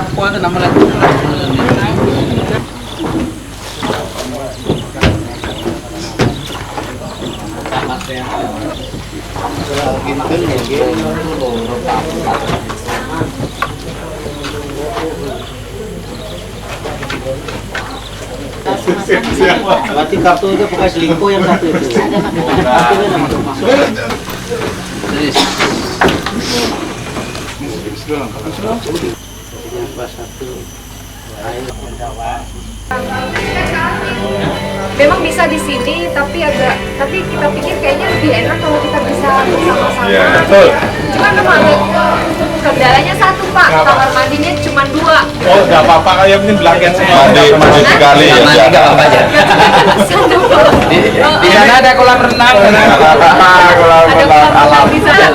kapwa itu nama lagi. Berarti kartu itu pakai selingkuh yang satu itu. Memang bisa di sini, tapi kita pikir kayaknya lebih enak kalau kita bisa bersama-sama. Iya, betul. Cuma memang kendalanya satu Pak, kamar mandinya cuma 2. Oh, nggak apa-apa, kayak mungkin belakangan saya. Mandi sekali ya. Mandi nggak apa-apa aja. Di sana ada kolam renang. Kolam renang alam. Di sana.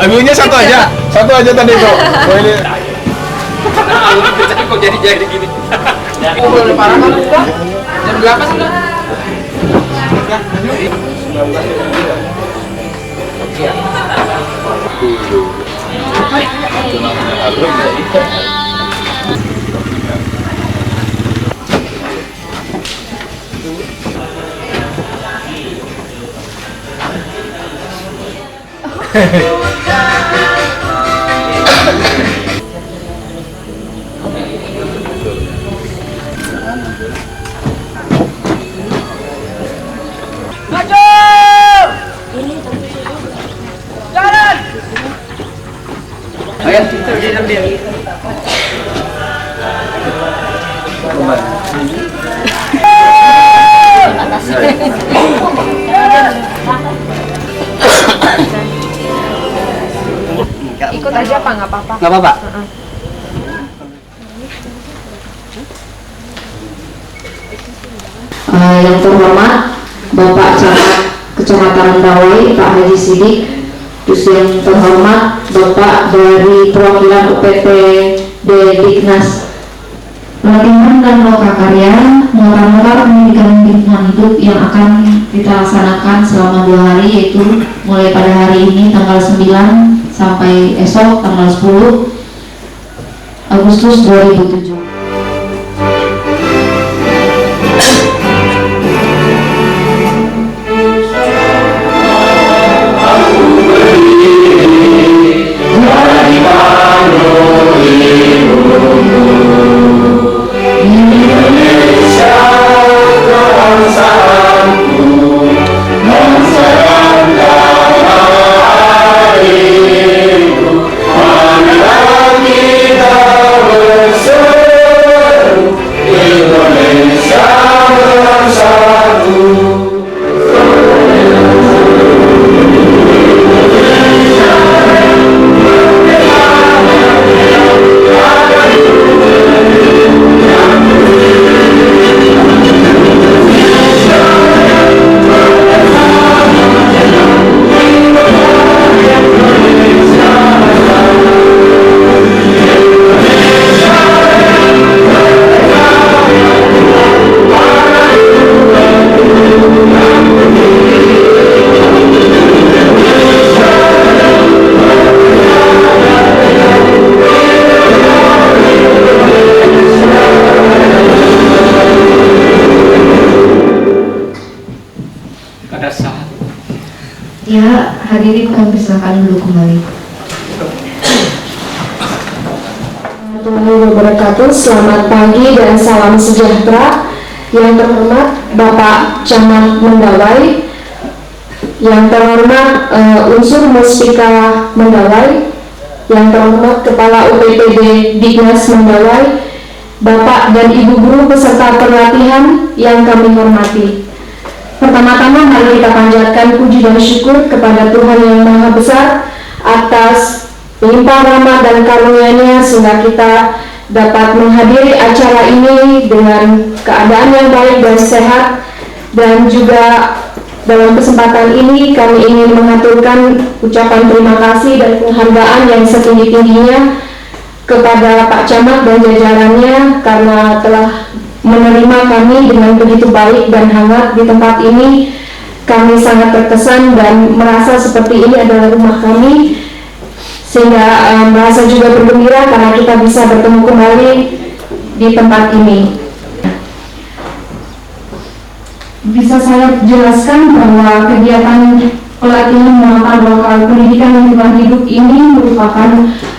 Abunya satu aja tadi tuh. Boleh. Kok jadi gini. Udah parah banget Pak. Jam berapa sih? Ikut aja Pak, nggak apa-apa. Nggak apa-apa. Yang terhormat Bapak Camat Kecamatan Mendawai Pak Haji Sidik, terus yang terhormat Bapak dari perwakilan UPPD Dignas Pelatihan dan Lokakarya Muara Pendidikan Lingkungan Hidup yang akan kita laksanakan selama 2 hari, yaitu mulai pada hari ini tanggal 9 sampai esok tanggal 10 Agustus 2007. Ya, hadirin kami persilakan dulu kembali. Warahmatullahi wabarakatuh. Selamat pagi dan salam sejahtera. Yang terhormat Bapak Camat Mendawai, yang terhormat unsur Muspika Mendawai, yang terhormat Kepala UPPD Dignas Mendawai, Bapak dan Ibu Guru peserta pelatihan yang kami hormati. Pertama-tama mari kita panjatkan puji dan syukur kepada Tuhan Yang Maha Besar atas limpah rahmat dan karunia-Nya sehingga kita dapat menghadiri acara ini dengan keadaan yang baik dan sehat. Dan juga dalam kesempatan ini kami ingin mengaturkan ucapan terima kasih dan penghargaan yang setinggi-tingginya kepada Pak Camat dan jajarannya karena telah menerima kami dengan begitu baik dan hangat di tempat ini. Kami sangat terkesan dan merasa seperti ini adalah rumah kami. sehingga merasa juga bergembira karena kita bisa bertemu kembali di tempat ini. Bisa saya jelaskan bahwa kegiatan pelatihan muatan lokal pendidikan lingkungan hidup ini merupakan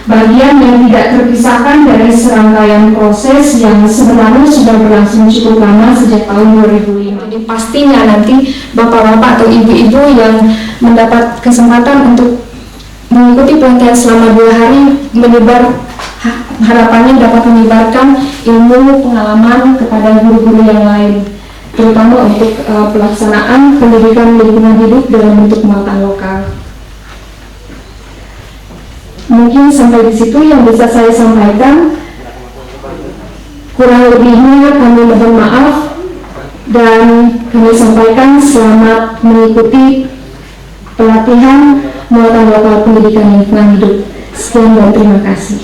bagian yang tidak terpisahkan dari serangkaian proses yang sebenarnya sudah berlangsung cukup lama sejak tahun 2005. Jadi pastinya nanti bapak-bapak atau ibu-ibu yang mendapat kesempatan untuk mengikuti pelatihan selama 2 hari harapannya dapat menyebarkan ilmu pengalaman kepada guru-guru yang lain, terutama untuk pelaksanaan pendidikan lingkungan hidup dalam bentuk muatan lokal. Mungkin sampai di situ yang bisa saya sampaikan. Kurang lebihnya kami mohon maaf dan kami sampaikan selamat mengikuti pelatihan muatan lokal pendidikan lingkungan hidup. Sekian dan terima kasih.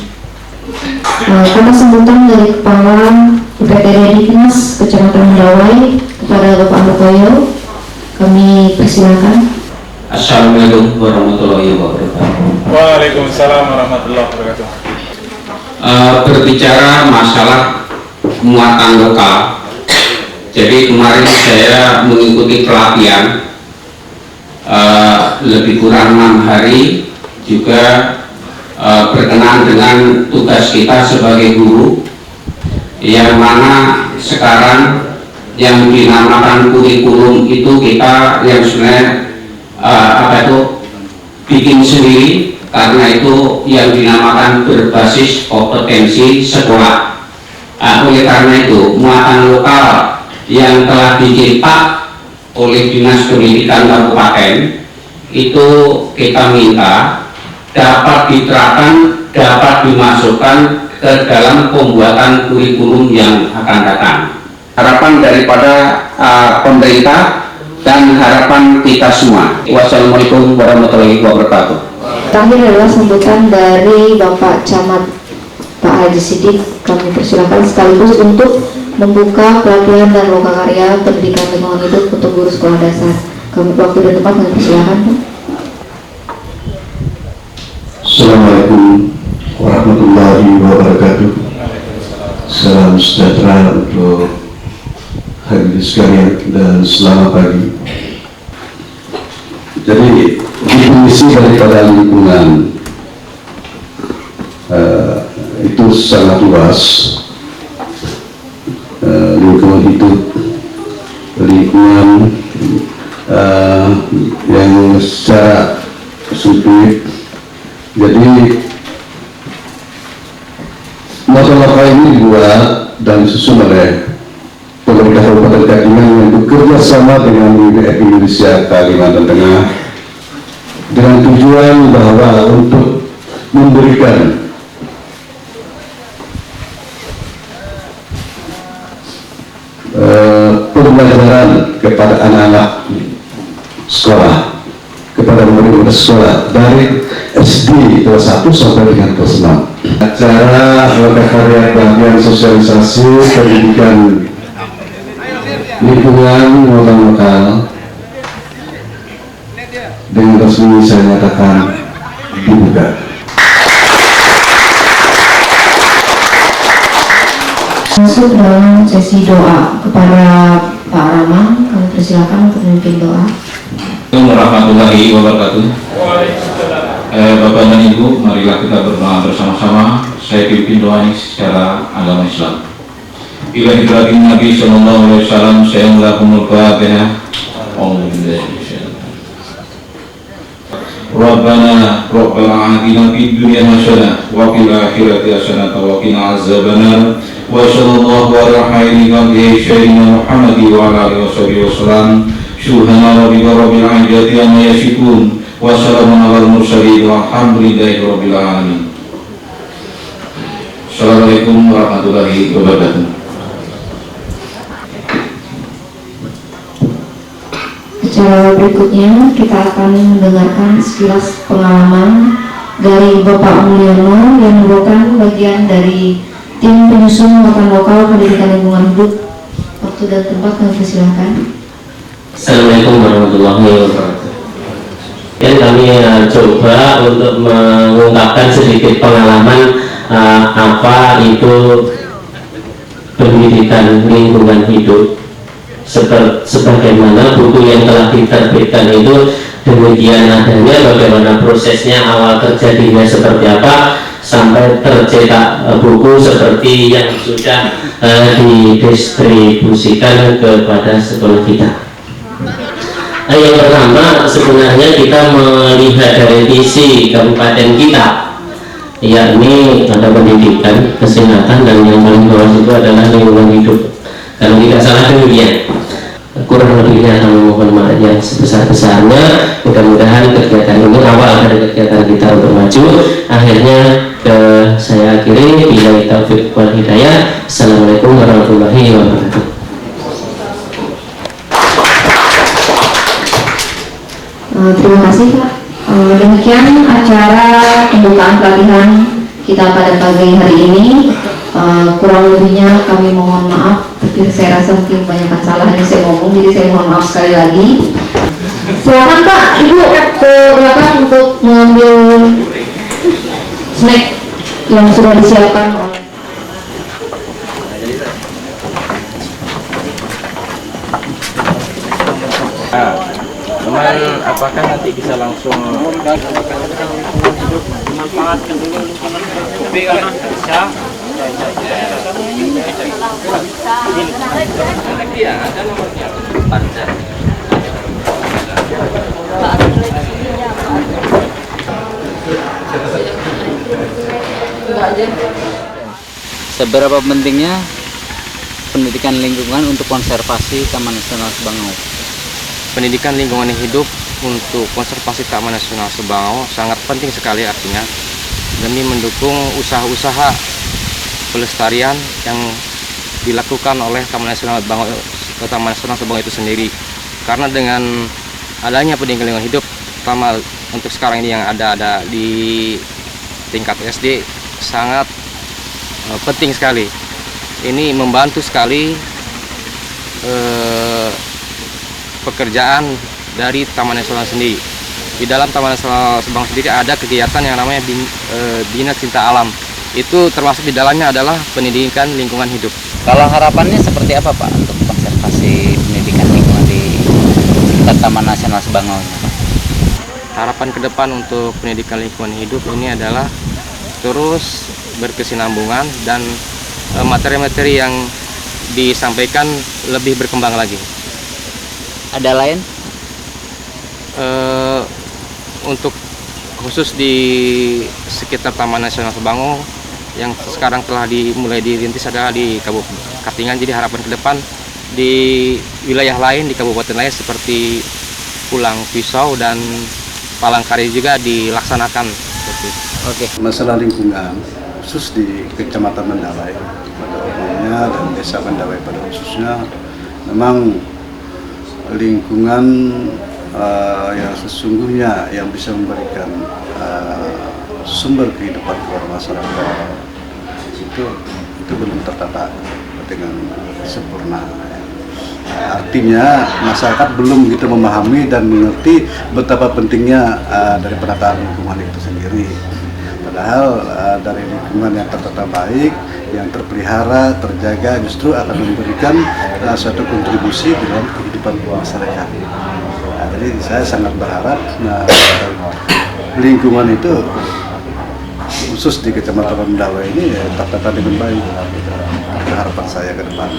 Karena sambutan dari Kepala UPTD Diknas Kecamatan Mendawai kepada Bapak Antoyo, kami persilakan. Assalamualaikum warahmatullahi wabarakatuh. Waalaikumsalam warahmatullahi wabarakatuh. Berbicara masalah muatan lokal, jadi kemarin saya mengikuti pelatihan lebih kurang 6 hari, juga berkenaan dengan tugas kita sebagai guru, yang mana sekarang yang dinamakan kurikulum itu kita yang sebenarnya bikin sendiri, karena itu yang dinamakan berbasis kompetensi sekolah. Oleh karena itu muatan lokal yang telah dicetak oleh Dinas Pendidikan Kabupaten itu kita minta dapat diterapkan, dapat dimasukkan ke dalam pembuatan kurikulum yang akan datang. Harapan daripada pemerintah dan harapan kita semua. Wassalamualaikum warahmatullahi wabarakatuh. Terakhir adalah sambutan dari Bapak Camat Pak Haji Sidik. Kami persilakan sekaligus untuk membuka pelatihan dan lokakarya pendidikan lingkungan hidup untuk guru sekolah dasar. Kami waktu dan tempat kami persilakan, Pak. Assalamualaikum warahmatullahi wabarakatuh. Salam sejahtera untuk hadirin sekalian dan selamat pagi. Jadi definisi daripada lingkungan itu sangat luas. Lingkungan hidup, lingkungan yang secara sempit. Jadi masalah ini dibuat dan disusun oleh pemerintah Kabupaten Katingan yang bekerja sama dengan WWF Indonesia Kalimantan Tengah dengan tujuan bahwa untuk memberikan pembelajaran kepada anak-anak sekolah, kepada murid-murid sekolah dari SD kelas 1 sampai dengan kelas 6. Acara lokakarya pelatihan sosialisasi pendidikan lingkungan muatan lokal dengan resmi saya nyatakan dibuka. Masuk dalam sesi doa kepada Pak Rama, kami persilakan untuk memimpin doa. Assalamualaikum warahmatullahi wabarakatuh. Bapak dan Ibu, marilah kita berdoa bersama-sama. Saya pimpin doa ini secara agama Islam. Ilahi Nabi sallallahu alaihi wasallam, saya melakukan Al-Fatihah. Rabbana atina fid dunya hasanah wa fil akhirati hasanah wa qina azabannar. Wa sallallahu ala sayyidina Muhammad wa ala alihi wasallam. Subhana rabbika rabbil izzati amma yasifun wa salamun alal mursalin walhamdulillahi rabbil alamin. Assalamualaikum warahmatullahi wabarakatuh. Acara berikutnya kita akan mendengarkan sekilas pengalaman dari Bapak Mulyono yang merupakan bagian dari tim penyusun muatan lokal pendidikan lingkungan hidup. Waktu dan tempat kami persilakan. Assalamualaikum warahmatullahi wabarakatuh. Dan kami coba untuk mengungkapkan sedikit pengalaman apa itu pendidikan lingkungan hidup, sebagaimana buku yang telah diterbitkan itu demikian adanya, bagaimana prosesnya, awal terjadinya seperti apa sampai tercetak buku seperti yang sudah didistribusikan kepada sekolah kita. Yang pertama, sebenarnya kita melihat dari visi kabupaten kita, yakni ada pendidikan, kesehatan, dan yang paling bawah itu adalah lingkungan hidup. Kalau tidak salah demikian. Kurang lebihnya kami mohon maaf yang sebesar-besarnya. Mudah-mudahan kegiatan ini awal dari kegiatan kita untuk maju. Akhirnya saya akhiri, billahi taufiq wal hidayah. Assalamualaikum warahmatullahi wabarakatuh. Terima kasih Pak. Demikian acara pembukaan pelatihan kita pada pagi hari ini. Kurang lebihnya kami mohon maaf, tapi saya rasa mungkin kebanyakan salah yang saya ngomong, jadi saya mohon maaf sekali lagi. Silakan Pak, Ibu ke belakang untuk mengambil snack yang sudah disiapkan oleh Teman, apakah nanti bisa langsung memanfaatkan dulu lingkungan kopi kan? Bisa. Iya, ada nomornya. Pancar. Seberapa pentingnya pendidikan lingkungan untuk konservasi Taman Nasional Sebangau? Pendidikan lingkungan hidup untuk konservasi Taman Nasional Sebangau sangat penting sekali, artinya demi mendukung usaha-usaha pelestarian yang dilakukan oleh Taman Nasional Sebangau itu sendiri. Karena dengan adanya pendidikan lingkungan hidup, terutama untuk sekarang ini yang ada di tingkat SD, sangat penting sekali. Ini membantu sekali pekerjaan dari Taman Nasional sendiri. Di dalam Taman Nasional Sebangau sendiri ada kegiatan yang namanya Bina Cinta Alam. Itu termasuk di dalamnya adalah pendidikan lingkungan hidup. Kalau harapannya seperti apa Pak untuk konservasi pendidikan lingkungan di Taman Nasional Sebangau? Harapan ke depan untuk pendidikan lingkungan hidup ini adalah terus berkesinambungan dan materi-materi yang disampaikan lebih berkembang lagi. Ada lain? Untuk khusus di sekitar Taman Nasional Sebangau yang sekarang telah mulai dirintis adalah di Kabupaten Katingan. Jadi harapan ke depan di wilayah lain, di kabupaten lain seperti Pulang Pisau dan Palangkaraya juga dilaksanakan. Oke. Masalah lingkungan khusus di Kecamatan Mendawai pada umumnya dan Desa Mendawai pada khususnya, memang lingkungan yang sesungguhnya yang bisa memberikan sumber kehidupan kepada masyarakat itu belum tertata dengan sempurna. Artinya masyarakat belum begitu memahami dan mengerti betapa pentingnya dari penataan lingkungan itu sendiri. Padahal dari lingkungan yang tertata baik, yang terpelihara, terjaga, justru akan memberikan suatu kontribusi dalam kehidupan masyarakat. Jadi saya sangat berharap lingkungan itu khusus di Kecamatan Mendawai ini tertata dengan baik. Harapan saya ke depan.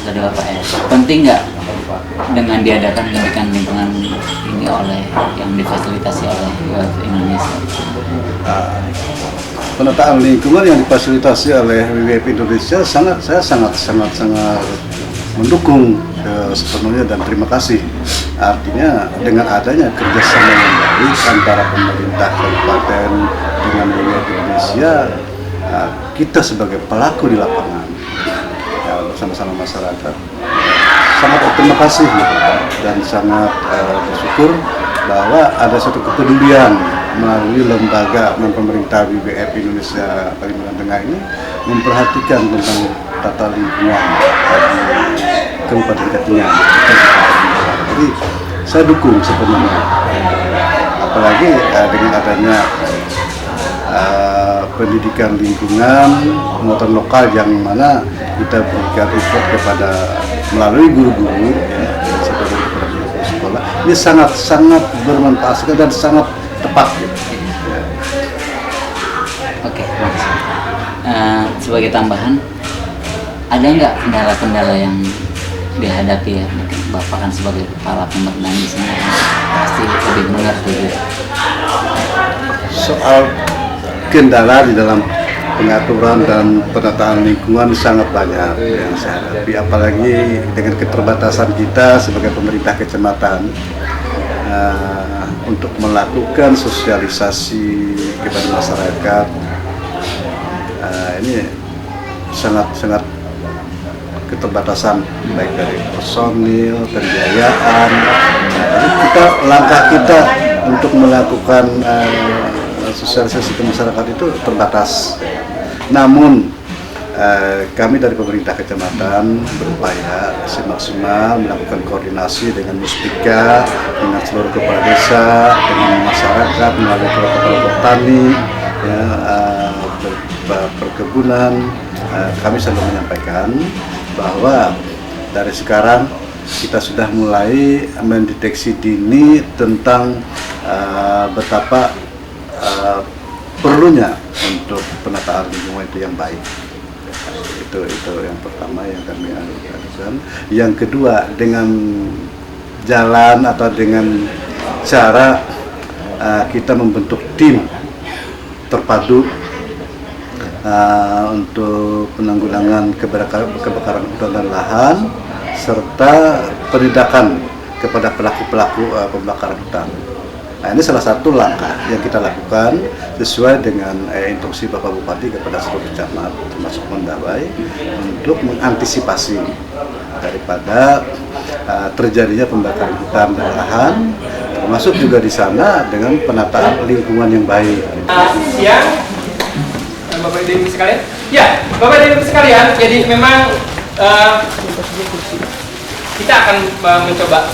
Tadi Bapak ya, penting nggak dengan diadakan pendidikan lingkungan ini oleh yang difasilitasi oleh WWF Indonesia? Penataan lingkungan yang difasilitasi oleh WWF Indonesia saya sangat mendukung sepenuhnya dan terima kasih. Artinya dengan adanya kerjasama yang baik antara pemerintah kabupaten dengan WWF Indonesia, kita sebagai pelaku di lapangan bersama-sama masyarakat sangat berterima kasih dan sangat bersyukur bahwa ada suatu kepedulian melalui lembaga non-pemerintah WWF Indonesia Kalimantan Tengah ini memperhatikan tentang tata lingkungan di Kabupaten Katingan. Jadi saya dukung sepenuhnya. Apalagi dengan adanya pendidikan lingkungan muatan lokal yang mana kita berikan effort kepada melalui guru-guru ya, sekolah, ini sangat bermanfaat sekali dan sangat tepat. Ya. Oke, makasih. Sebagai tambahan, ada nggak kendala-kendala yang dihadapi ya? Mungkin Bapak kan sebagai kepala pemerintahan di sini pasti lebih mengerti. Gitu. Soal kendala di dalam pengaturan dan penataan lingkungan sangat banyak yang saya hadapi, apalagi dengan keterbatasan kita sebagai pemerintah kecamatan untuk melakukan sosialisasi kepada masyarakat. Ini sangat keterbatasan baik dari personil, pembiayaan. Langkah kita untuk melakukan sosialisasi ke masyarakat itu terbatas. Namun kami dari pemerintah kecamatan berupaya semaksimal melakukan koordinasi dengan Muspika, dengan seluruh kepala desa, dengan masyarakat melalui kelompok tani, ya, perkebunan. Kami selalu menyampaikan bahwa dari sekarang kita sudah mulai mendeteksi dini tentang betapa perlunya untuk penataan lingkungan itu yang baik. Itu yang pertama yang kami lakukan. Yang kedua, dengan jalan atau dengan cara kita membentuk tim terpadu untuk penanggulangan kebakaran hutan dan lahan serta penindakan kepada pelaku-pelaku pembakaran hutan. Nah, ini salah satu langkah yang kita lakukan sesuai dengan instruksi Bapak Bupati kepada seluruh camat termasuk Mendawai untuk mengantisipasi daripada terjadinya pembakaran hutan dan lahan, termasuk juga di sana dengan penataan lingkungan yang baik. Siang, Bapak dan Ibu sekalian. Ya, Bapak dan Ibu sekalian, jadi memang kita akan mencoba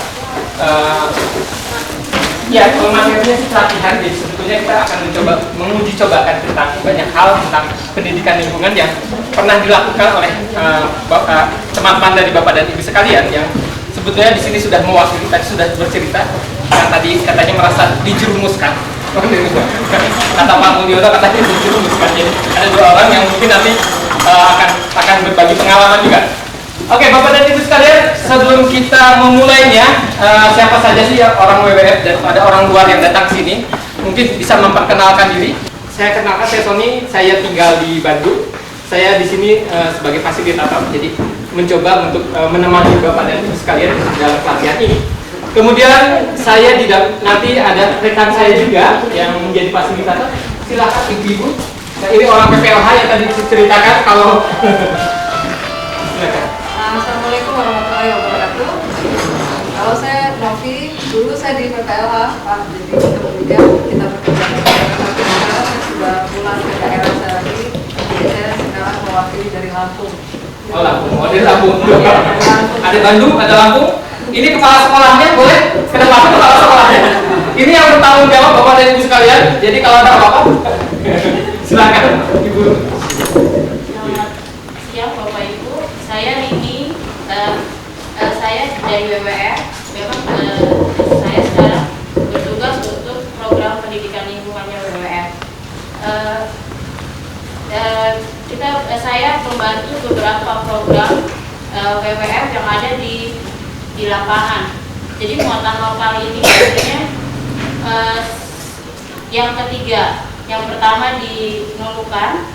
ya, kalau materinya sih pelatihan, jadi sebetulnya kita akan mencoba menguji cobakan tentang banyak hal tentang pendidikan lingkungan yang pernah dilakukan oleh teman-teman dari Bapak dan Ibu sekalian yang sebetulnya di sini sudah mewakili, tadi sudah bercerita yang tadi katanya merasa dijerumuskan. Kata Pak Mulyono katanya dijerumuskan. Jadi ada dua orang yang mungkin nanti akan berbagi pengalaman juga. Oke, Bapak dan Ibu sekalian, sebelum kita memulainya, siapa saja sih orang WWF dan ada orang luar yang datang sini, mungkin bisa memperkenalkan diri. Saya kenalkan, saya Sony, saya tinggal di Bandung. Saya di sini sebagai fasilitator, jadi mencoba untuk menemani Bapak dan Ibu sekalian dalam pelatihan ini. Kemudian saya nanti ada rekan saya juga yang menjadi fasilitator. Silakan Ibu-ibu. Nah, ini orang PPLH yang tadi diceritakan kalau silakan. Assalamualaikum warahmatullahi wabarakatuh. Kalau saya Novi, dulu saya di PPLH, Pak, jadi kemudian kita bekerja tapi sekarang saya sudah pulang ke daerah saya lagi. Saya sekarang mewakili dari Lampung. Oh, Lampung, dari Lampung. Ada Bandung, ada Lampung. Ini kepala sekolahnya, boleh ke depan kepala sekolahnya. Ini yang bertanggung jawab Bapak dan Ibu sekalian. Jadi kalau ada apa-apa, silakan Ibu. Selamat siang Bapak Ibu. Saya Nini. Saya dari WWF. Memang saya sekarang bertugas untuk program pendidikan lingkungannya WWF. Saya membantu beberapa program WWF yang ada di lapangan. Jadi muatan lokal ini biasanya yang ketiga, yang pertama di Nunukan,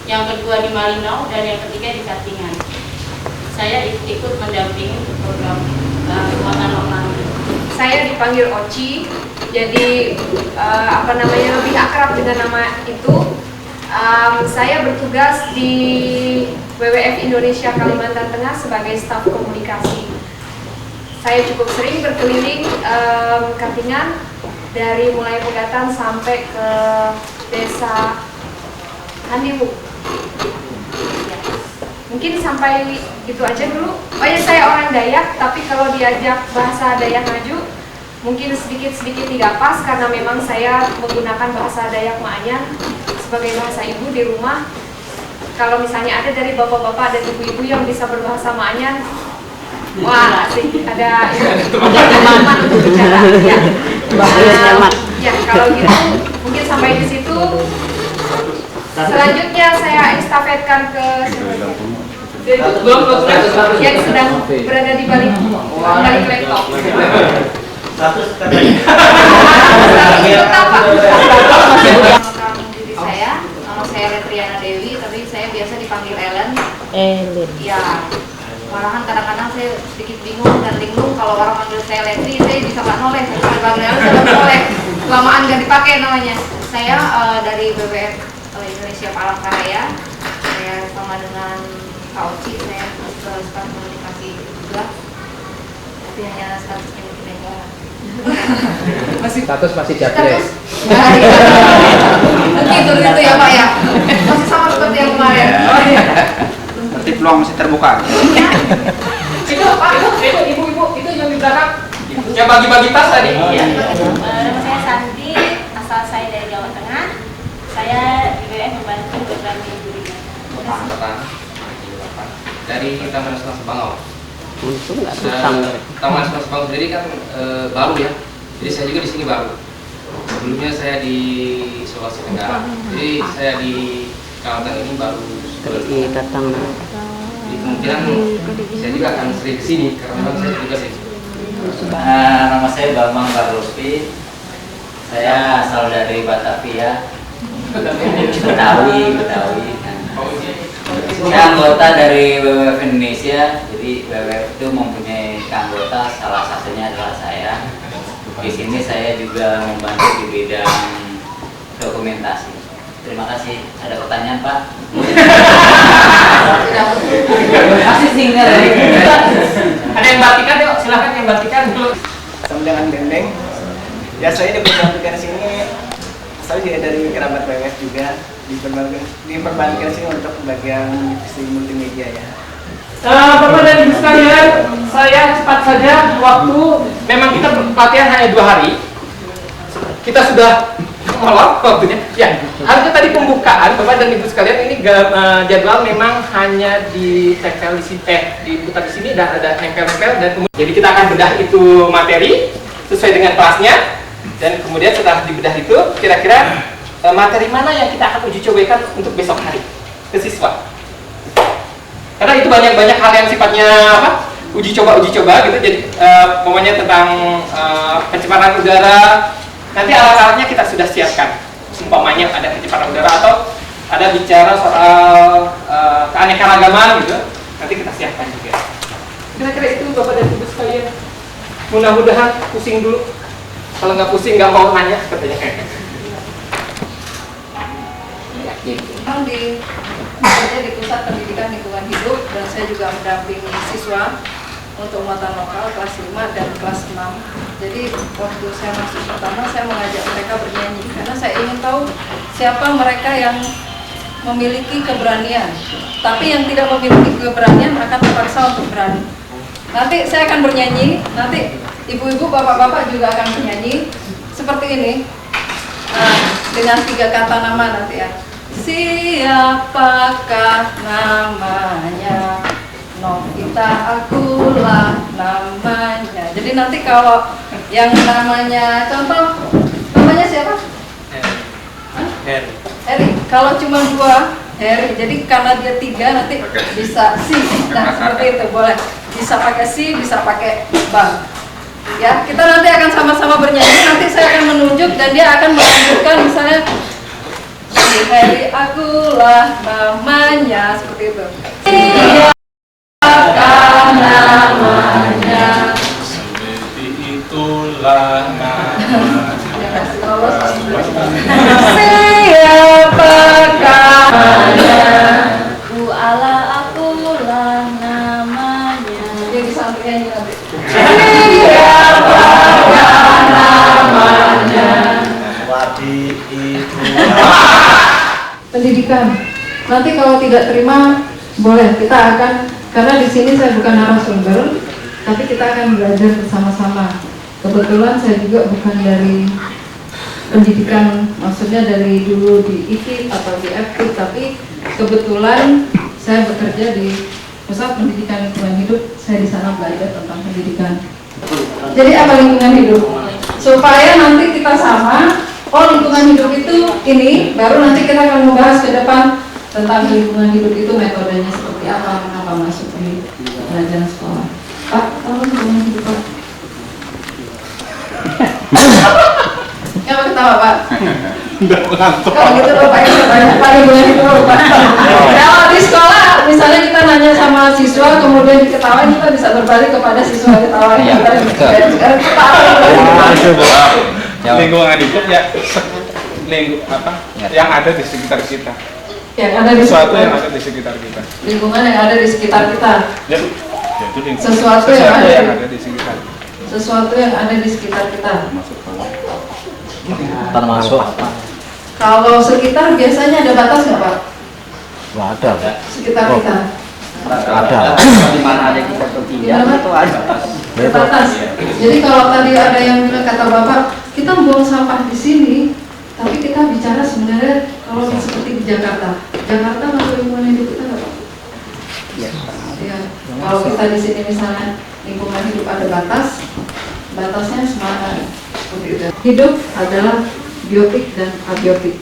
yang kedua di Malinau, dan yang ketiga di Katingan. Saya ikut mendampingi program muatan lokal. Saya dipanggil Oci, jadi lebih akrab dengan nama itu. Saya bertugas di WWF Indonesia Kalimantan Tengah sebagai staf komunikasi. Saya cukup sering berkeliling Katingan, dari mulai Pegatan sampai ke desa Handiwu. Mungkin sampai gitu aja dulu. Oh ya, saya orang Dayak, tapi kalau diajak bahasa Dayak maju, mungkin sedikit-sedikit tidak pas karena memang saya menggunakan bahasa Dayak Maanyan sebagai bahasa ibu di rumah. Kalau misalnya ada dari bapak-bapak dan ibu-ibu yang bisa berbahasa Maanyan, wah asik, ada teman untuk bicara. Ya. Ya, kalau gitu mungkin sampai di situ. Selanjutnya saya estafetkan ke yang sedang berada di balik laptop. Saya, nama saya Retriana Dewi, tapi saya biasa dipanggil Ellen. Ya, malahan kadang-kadang saya sedikit bingung dan linglung kalau orang manggil saya Letri, saya bisa nggak noleh. Kalau dipanggil Ellen saya nggak noleh. Kelamaan nggak dipakai namanya. Saya dari BWF Indonesia Palangkaraya. Saya sama dengan Kak Oci, saya staf komunikasi juga. Tapi hanya status penelitian. Status masih jadwal. Begitu ya Pak ya. Masih sama seperti yang kemarin. Oh iya. Berarti peluang masih terbuka. Itu Pak, itu ibu-ibu itu yang di belakang yang bagi-bagi tas tadi. Nama saya Sandi, asal saya dari Jawa Tengah. Saya di BWF membantu program Ibu Ringan. Dari Taman Nasional Sebangau. Taman Nasional Sebangau sendiri kan baru ya. Jadi saya juga di sini baru. Sebelumnya saya di Sulawesi Tenggara. Jadi saya di Kalimantan ini baru datang. Jadi kemungkinan saya juga akan sering kesini karena memang saya juga sini. Nama saya Bambang Barlopi. Saya asal dari Batavia, Betawi. Saya anggota dari WWF Indonesia. Jadi WWF itu mempunyai anggota, salah satunya adalah saya. Di sini saya juga membantu di bidang dokumentasi. Terima kasih. Ada pertanyaan Pak? Masih single. Ada yang batikan yuk, silahkan yang batikan dulu. Sama dengan Bembeng. Ya saya diperbantukan di sini. Saya juga dari kerabat WWF juga diperbantukan sini untuk bagian divisi multimedia ya. Bapak dan Ibu sekalian, saya cepat saja waktu. Memang kita pelatihan hanya 2 hari. Kita sudah malam waktunya. Ya, harusnya tadi pembukaan Bapak dan Ibu sekalian ini jadwal memang hanya ditempel di sini, diputar di sini dan ada nempel-nempel dan kemudian jadi kita akan bedah itu materi sesuai dengan kelasnya dan kemudian setelah dibedah itu kira-kira materi mana yang kita akan uji cobakan untuk besok hari ke siswa. Karena itu banyak hal yang sifatnya apa? Uji coba gitu. Jadi pokoknya tentang pencemaran udara. Nanti alat-alatnya kita sudah siapkan. Umpamanya ada pencemaran udara atau ada bicara soal keanekaragaman gitu. Nanti kita siapkan juga. Kira-kira itu Bapak dan Ibu sekalian. Mudah-mudahan pusing dulu. Kalau nggak pusing nggak mau nanya katanya. Memang di Pusat Pendidikan Lingkungan Hidup dan saya juga mendampingi siswa untuk muatan lokal kelas 5 dan kelas 6. Jadi waktu saya masuk pertama saya mengajak mereka bernyanyi karena saya ingin tahu siapa mereka yang memiliki keberanian. Tapi yang tidak memiliki keberanian akan terpaksa untuk berani. Nanti saya akan bernyanyi, nanti ibu-ibu, bapak-bapak juga akan bernyanyi seperti ini. Dengan 3 kata nama nanti ya. Siapakah namanya? Novita akulah namanya. Jadi nanti kalau yang namanya contoh namanya siapa? Heri. Kalau cuma 2 Heri. Jadi karena dia 3 nanti bisa si. Nah seperti itu boleh. Bisa pakai si, bisa pakai bang. Ya kita nanti akan sama-sama bernyanyi. Nanti saya akan menunjuk dan dia akan melanjutkan misalnya. Si Heri akulah namanya seperti itu. Siapakah namanya? Seperti itulah namanya. Siapakah namanya? Bu ala akulah namanya. Dia bisa nyanyi nanti. Siapakah namanya? Wadi itu. Pendidikan. Nanti kalau tidak terima boleh kita akan karena di sini saya bukan narasumber, tapi kita akan belajar bersama-sama. Kebetulan saya juga bukan dari pendidikan, maksudnya dari dulu di IKIP atau di FKIP, tapi kebetulan saya bekerja di Pusat Pendidikan Lingkungan Hidup. Saya di sana belajar tentang pendidikan. Jadi apa lingkungan hidup? Supaya nanti kita sama, oh lingkungan hidup itu ini, baru nanti kita akan membahas ke depan tentang lingkungan hidup itu metodenya seperti apa, mengapa masuk di pelajaran sekolah. Pak, tolong lingkungan hidup Pak. Kenapa ketawa Pak? Kalau gitu Pak, yang banyak Pak lingkungan hidup Pak. Kalau di sekolah, misalnya kita nanya sama siswa, kemudian diketawain, kita bisa berbalik kepada siswa ketawain. Lingkungan hidup ya, yang ada di sekitar kita. Yang ada di sesuatu yang ada di sekitar kita. Lingkungan yang ada di sekitar kita. Ya, itu sesuatu yang ada di sekitar. Sesuatu yang ada di sekitar kita. Termasuk apa? Kalau sekitar biasanya ada batas nggak Pak? Nggak ada. Sekitar kita. Ada. Di mana ada kita atau tidak itu ada. Batas. Jadi kalau tadi ada yang bilang kata Bapak, kita buang sampah di sini, tapi kita bicara sebenarnya kalau seperti di Jakarta. Jakarta masuk lingkungan hidup kita nggak Pak? Ya. Kalau kita di sini misalnya lingkungan hidup ada batas, batasnya semana seperti itu. Hidup adalah biotik dan abiotik.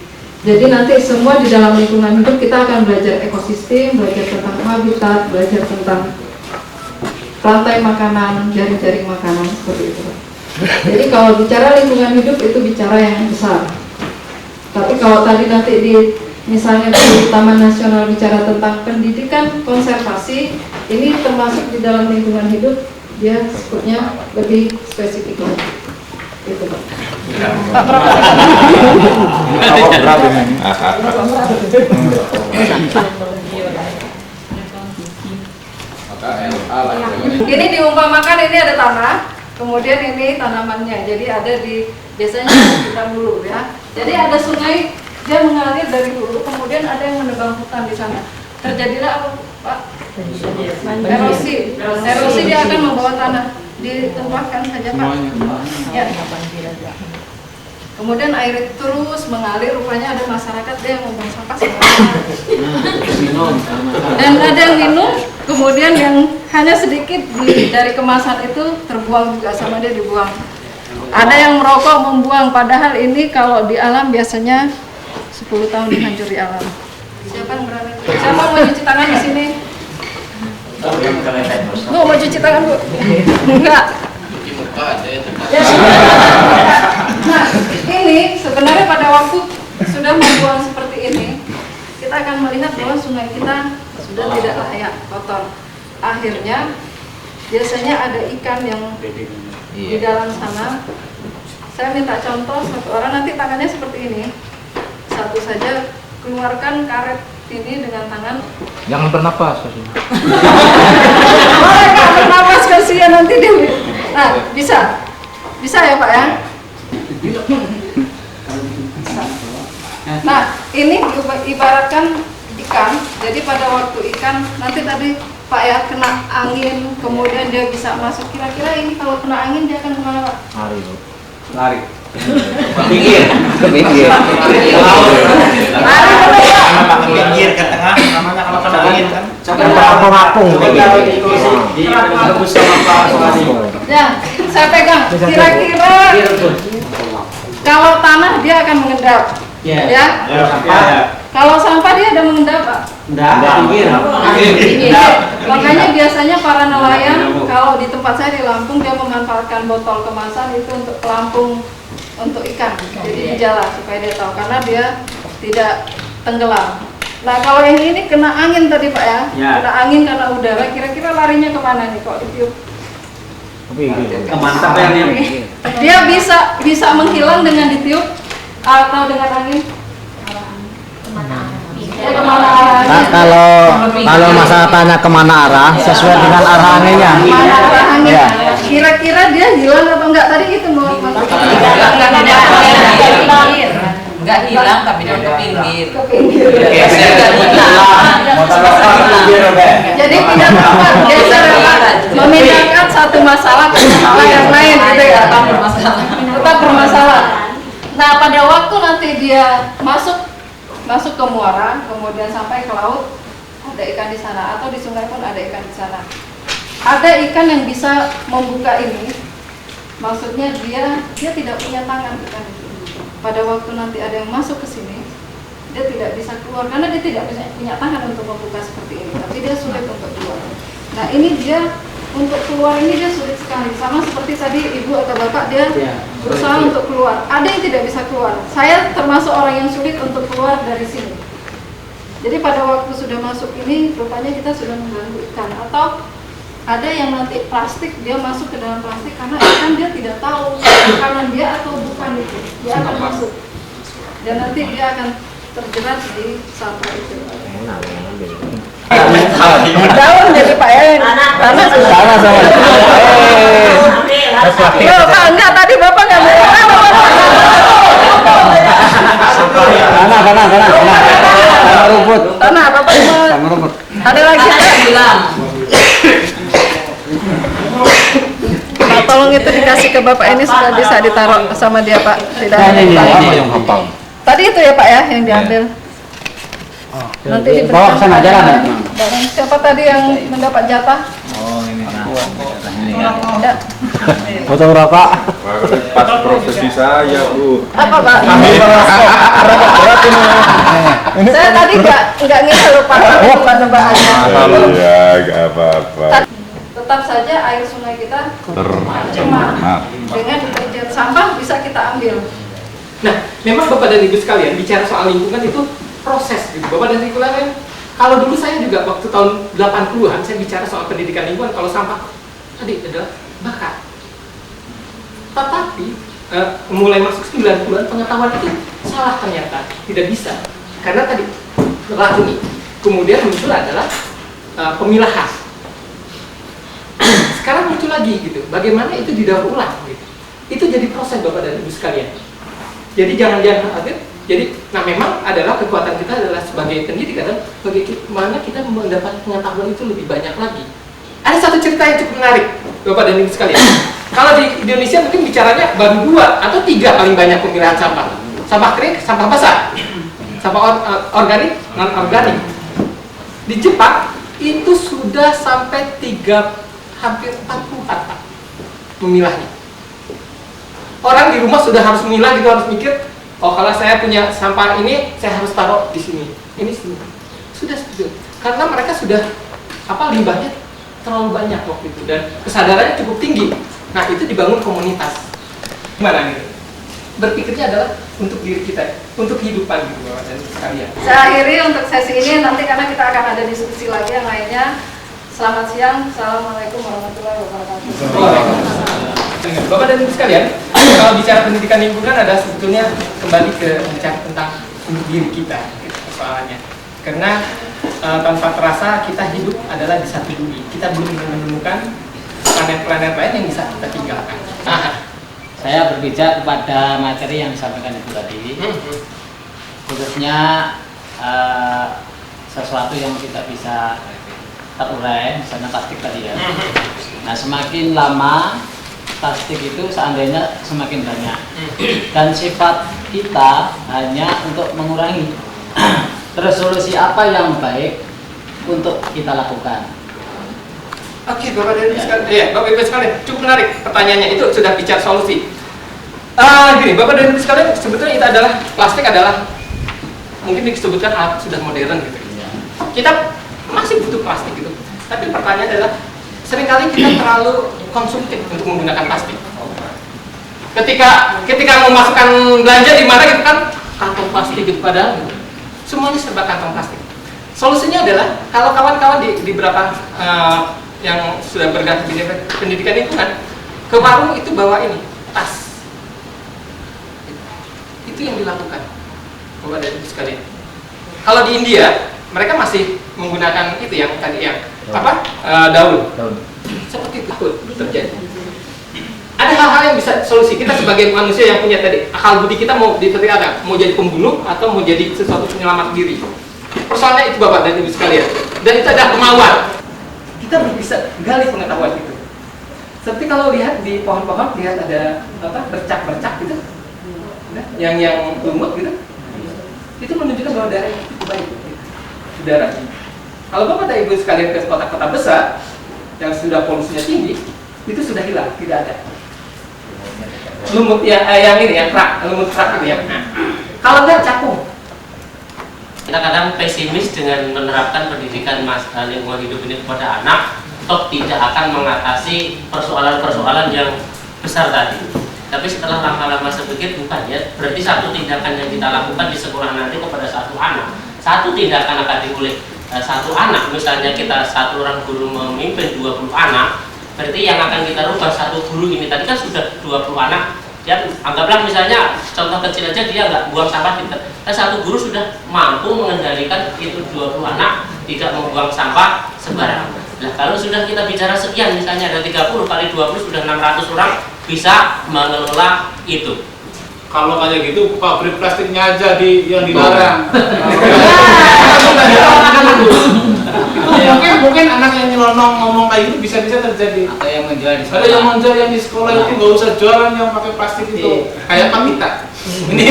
Jadi nanti semua di dalam lingkungan hidup kita akan belajar ekosistem, belajar tentang habitat, belajar tentang rantai makanan, jaring-jaring makanan seperti itu. Jadi kalau bicara lingkungan hidup itu bicara yang besar. Tapi kalau tadi nanti di misalnya di Taman Nasional bicara tentang pendidikan konservasi, ini termasuk di dalam lingkungan hidup, dia sebutnya lebih spesifik lagi. Itu Pak. Ini diumpamakan ini ada tanah, kemudian ini tanamannya. Jadi ada di biasanya kita dulu ya. Jadi ada sungai, dia mengalir dari hulu, kemudian ada yang menebang hutan di sana. Terjadilah apa Pak? Erosi. Erosi dia akan membawa tanah. Ditempatkan saja Pak. Ya. Kemudian air terus mengalir, rupanya ada masyarakat dia yang membuang sampah sembarangan. Dan ada yang minum, kemudian yang hanya sedikit dari kemasan itu terbuang juga sama dia dibuang. Ada yang merokok membuang, padahal ini kalau di alam biasanya 10 tahun dihancur di alam. Siapa yang berani? Siapa mau cuci tangan di sini? Bu, mau cuci tangan Bu? Enggak. Ya, nah, ini sebenarnya pada waktu sudah membuang seperti ini, kita akan melihat bahwa sungai kita sudah tidak layak, kotor. Akhirnya biasanya ada ikan yang di dalam sana. Saya minta contoh satu orang, nanti tangannya seperti ini. Satu saja, keluarkan karet ini dengan tangan. Jangan bernapas. Boleh Kak, bernapas kasihan nanti dia. Nah, bisa ya Pak ya. Nah, ini ibaratkan ikan. Jadi pada waktu ikan nanti tadi Pak ya kena angin, kemudian dia bisa masuk. Kira-kira ini kalau kena angin dia akan kemana Pak? Lari. Pinggir, ke pinggir. Lari dulu Pak. Pinggir ke tengah, namanya kalau kena angin kan. Ngapung. Ya, saya pegang. Kira-kira kalau tanah dia akan mengendap. Ya. Kalau sampah dia ada mengendap Pak? Pinggir. Makanya biasanya para nelayan kalau di tempat saya di Lampung dia memanfaatkan botol kemasan itu untuk pelampung untuk ikan. Jadi di jalan supaya dia tahu karena dia tidak tenggelam. Nah kalau yang ini kena angin tadi Pak ya, kena angin karena udara. Kira-kira larinya kemana nih kok ditiup? Kemana? Dia bisa menghilang dengan ditiup atau dengan angin? Nah, kalau masa tanya kemana arah, sesuai dengan arah anginnya. Mana arah angin? Ya. Kira-kira dia hilang atau enggak? Tadi gitu mau Enggak hilang tapi dia ke pinggir. Ke pinggir. Jadi tidak tepat geser ya Pak. memindahkan satu masalah ke masalah yang lain gitu ya. Tetap bermasalah. Nah, pada waktu nanti dia masuk ke muara, kemudian sampai ke laut, ada ikan di sana, atau di sungai pun ada ikan di sana. Ada ikan yang bisa membuka ini, maksudnya dia tidak punya tangan ikan itu. Pada waktu nanti ada yang masuk ke sini, dia tidak bisa keluar karena dia tidak punya tangan untuk membuka seperti ini, tapi dia sulit untuk keluar. Nah, ini dia untuk keluar ini dia sulit sekali, sama seperti tadi ibu atau bapak dia berusaha untuk keluar. Ada yang tidak bisa keluar. Saya termasuk orang yang sulit untuk keluar dari sini. Jadi pada waktu sudah masuk ini, rupanya kita sudah mengganggu ikan. Atau ada yang nanti plastik, dia masuk ke dalam plastik karena ikan dia tidak tahu makanan dia atau bukan itu. Dia akan masuk. Dan nanti dia akan terjerat di sampah itu. Daun jadi Pak ya. Tanah sama. Pak enggak, tadi Bapak nggak mau. Tanah rumput. Tanah Bapak Sama rumput. ada lagi bilang. Nah, tolong itu dikasih ke Bapak ini sudah bisa ditaruh sama dia Pak. Tidak ada yang hafal. Tadi itu ya Pak ya yang diambil. Nanti bawa ke sana jalan ya. Dan siapa tadi yang mendapat jatah? Oh, ini. Ada. Potong rokok. Pas prosesi saya, Bu. Apa Pak? Saya tadi nggak ngira lupa nebak aja. Iya, nggak apa-apa. Tetap saja air sungai kita tercemar. Dengan deterjen sampah bisa kita ambil. Nah, memang Bapak dan Ibu sekalian bicara soal lingkungan itu proses gitu. Bapak dan Ibu sekalian, kalau dulu saya juga waktu tahun 80-an saya bicara soal pendidikan lingkungan, kalau sampah tadi adalah bakat. Tetapi mulai masuk 90-an pengetahuan itu salah ternyata, tidak bisa. Karena tadi racuni. Kemudian muncul adalah pemilahan. Sekarang muncul lagi gitu. Bagaimana itu didaur ulang gitu. Itu jadi proses Bapak dan Ibu sekalian. Jadi jangan khawatir. Jadi, nah memang adalah kekuatan kita adalah sebagai pendidik adalah bagaimana kita mendapat pengetahuan itu lebih banyak lagi. Ada satu cerita yang cukup menarik, Bapak dan Ibu sekalian. Kalau di Indonesia mungkin bicaranya baru 2 atau 3 paling banyak pemilahan sampah. Sampah kering, sampah basah, sampah organik, non organik. Di Jepang itu sudah sampai hampir 40-an Pak memilahnya. Orang di rumah sudah harus memilah gitu, harus mikir. Oh, kalau saya punya sampah ini, saya harus taruh di sini. Ini sini. Sudah seperti itu. Karena mereka sudah limbahnya terlalu banyak waktu itu dan kesadarannya cukup tinggi. Nah, itu dibangun komunitas. Gimana nih? Berpikirnya adalah untuk diri kita, untuk kehidupan gitu Bapak dan sekalian. Saya akhiri untuk sesi ini nanti karena kita akan ada diskusi lagi yang lainnya. Selamat siang. Assalamualaikum warahmatullahi wabarakatuh. Bapak dan Ibu sekalian, kalau bicara pendidikan lingkungan ada sebetulnya kembali ke bicara tentang diri kita gitu, persoalannya. Karena tanpa terasa kita hidup adalah di satu bumi. Kita belum menemukan planet-planet lain yang bisa kita tinggalkan. Saya berbicara kepada materi yang disampaikan Ibu tadi, khususnya sesuatu yang tidak bisa terurai, misalnya plastik tadi ya. Nah, semakin lama plastik itu seandainya semakin banyak, dan sifat kita hanya untuk mengurangi. Terus solusi apa yang baik untuk kita lakukan? Oke, Bapak dan Ibu sekalian, ya, Bapak Ibu sekalian, cukup menarik pertanyaannya, itu sudah bicara solusi. Gini, Bapak dan Ibu sekalian, sebetulnya itu adalah plastik adalah mungkin disebutkan alat sudah modern gitu. Kita masih butuh plastik gitu. Tapi pertanyaan adalah seringkali kita terlalu konsumtif untuk menggunakan plastik. Ketika mau masukkan belanja di mana gitu kan kantong plastik gitu, padahal gitu. Semuanya serba kantong plastik. Solusinya adalah kalau kawan-kawan di beberapa yang sudah bergerak di pendidikan lingkungan ke warung itu bawa ini tas. Itu yang dilakukan Bapak dan Ibu sekalian. Kalau di India mereka masih menggunakan itu yang tadi yang daun. Seperti itu terjadi. Ada hal-hal yang bisa solusi. Kita sebagai manusia yang punya tadi akal budi kita mau seperti apa? Mau jadi pembunuh atau mau jadi sesuatu penyelamat diri. Persoalannya itu Bapak dan Ibu sekalian. Dan itu adalah kemauan. Kita bisa gali pengetahuan itu. Seperti kalau lihat di pohon-pohon, lihat ada bercak-bercak gitu, yang lumut gitu, itu menunjukkan bahwa darah itu cukup baik. Darah. Kalau Bapak dan Ibu sekalian ke kota-kota besar yang sudah polusinya tinggi, itu sudah hilang, tidak ada. Lumut yang ini yang kerak, lumut kerak gitu ya. Kalau enggak cakung. Kita kadang pesimis dengan menerapkan pendidikan lingkungan hidup ini kepada anak, toh tidak akan mengatasi persoalan-persoalan yang besar tadi. Tapi setelah lama-lama sepikir bukan ya, berarti satu tindakan yang kita lakukan di sekolah nanti kepada satu anak, satu tindakan akan diulik satu anak, misalnya kita satu orang guru memimpin 20 anak, berarti yang akan kita rubah satu guru ini tadi kan sudah 20 anak. Ya, anggaplah misalnya contoh kecil aja dia nggak buang sampah gitu. Kan satu guru sudah mampu mengendalikan itu 20 anak tidak membuang sampah sembarangan. Nah, kalau sudah kita bicara sekian, misalnya ada 30 kali 20 sudah 600 orang bisa mengelola itu. Kalau kayak gitu pabrik plastiknya aja yang dilarang. Mungkin anak yang nyelonong ngomong kayak gitu bisa-bisa terjadi. Ada yang menjual di sekolah. Ada yang menjual yang di sekolah itu nggak usah jualan yang pakai plastik itu. Kayak Pak kita. Ini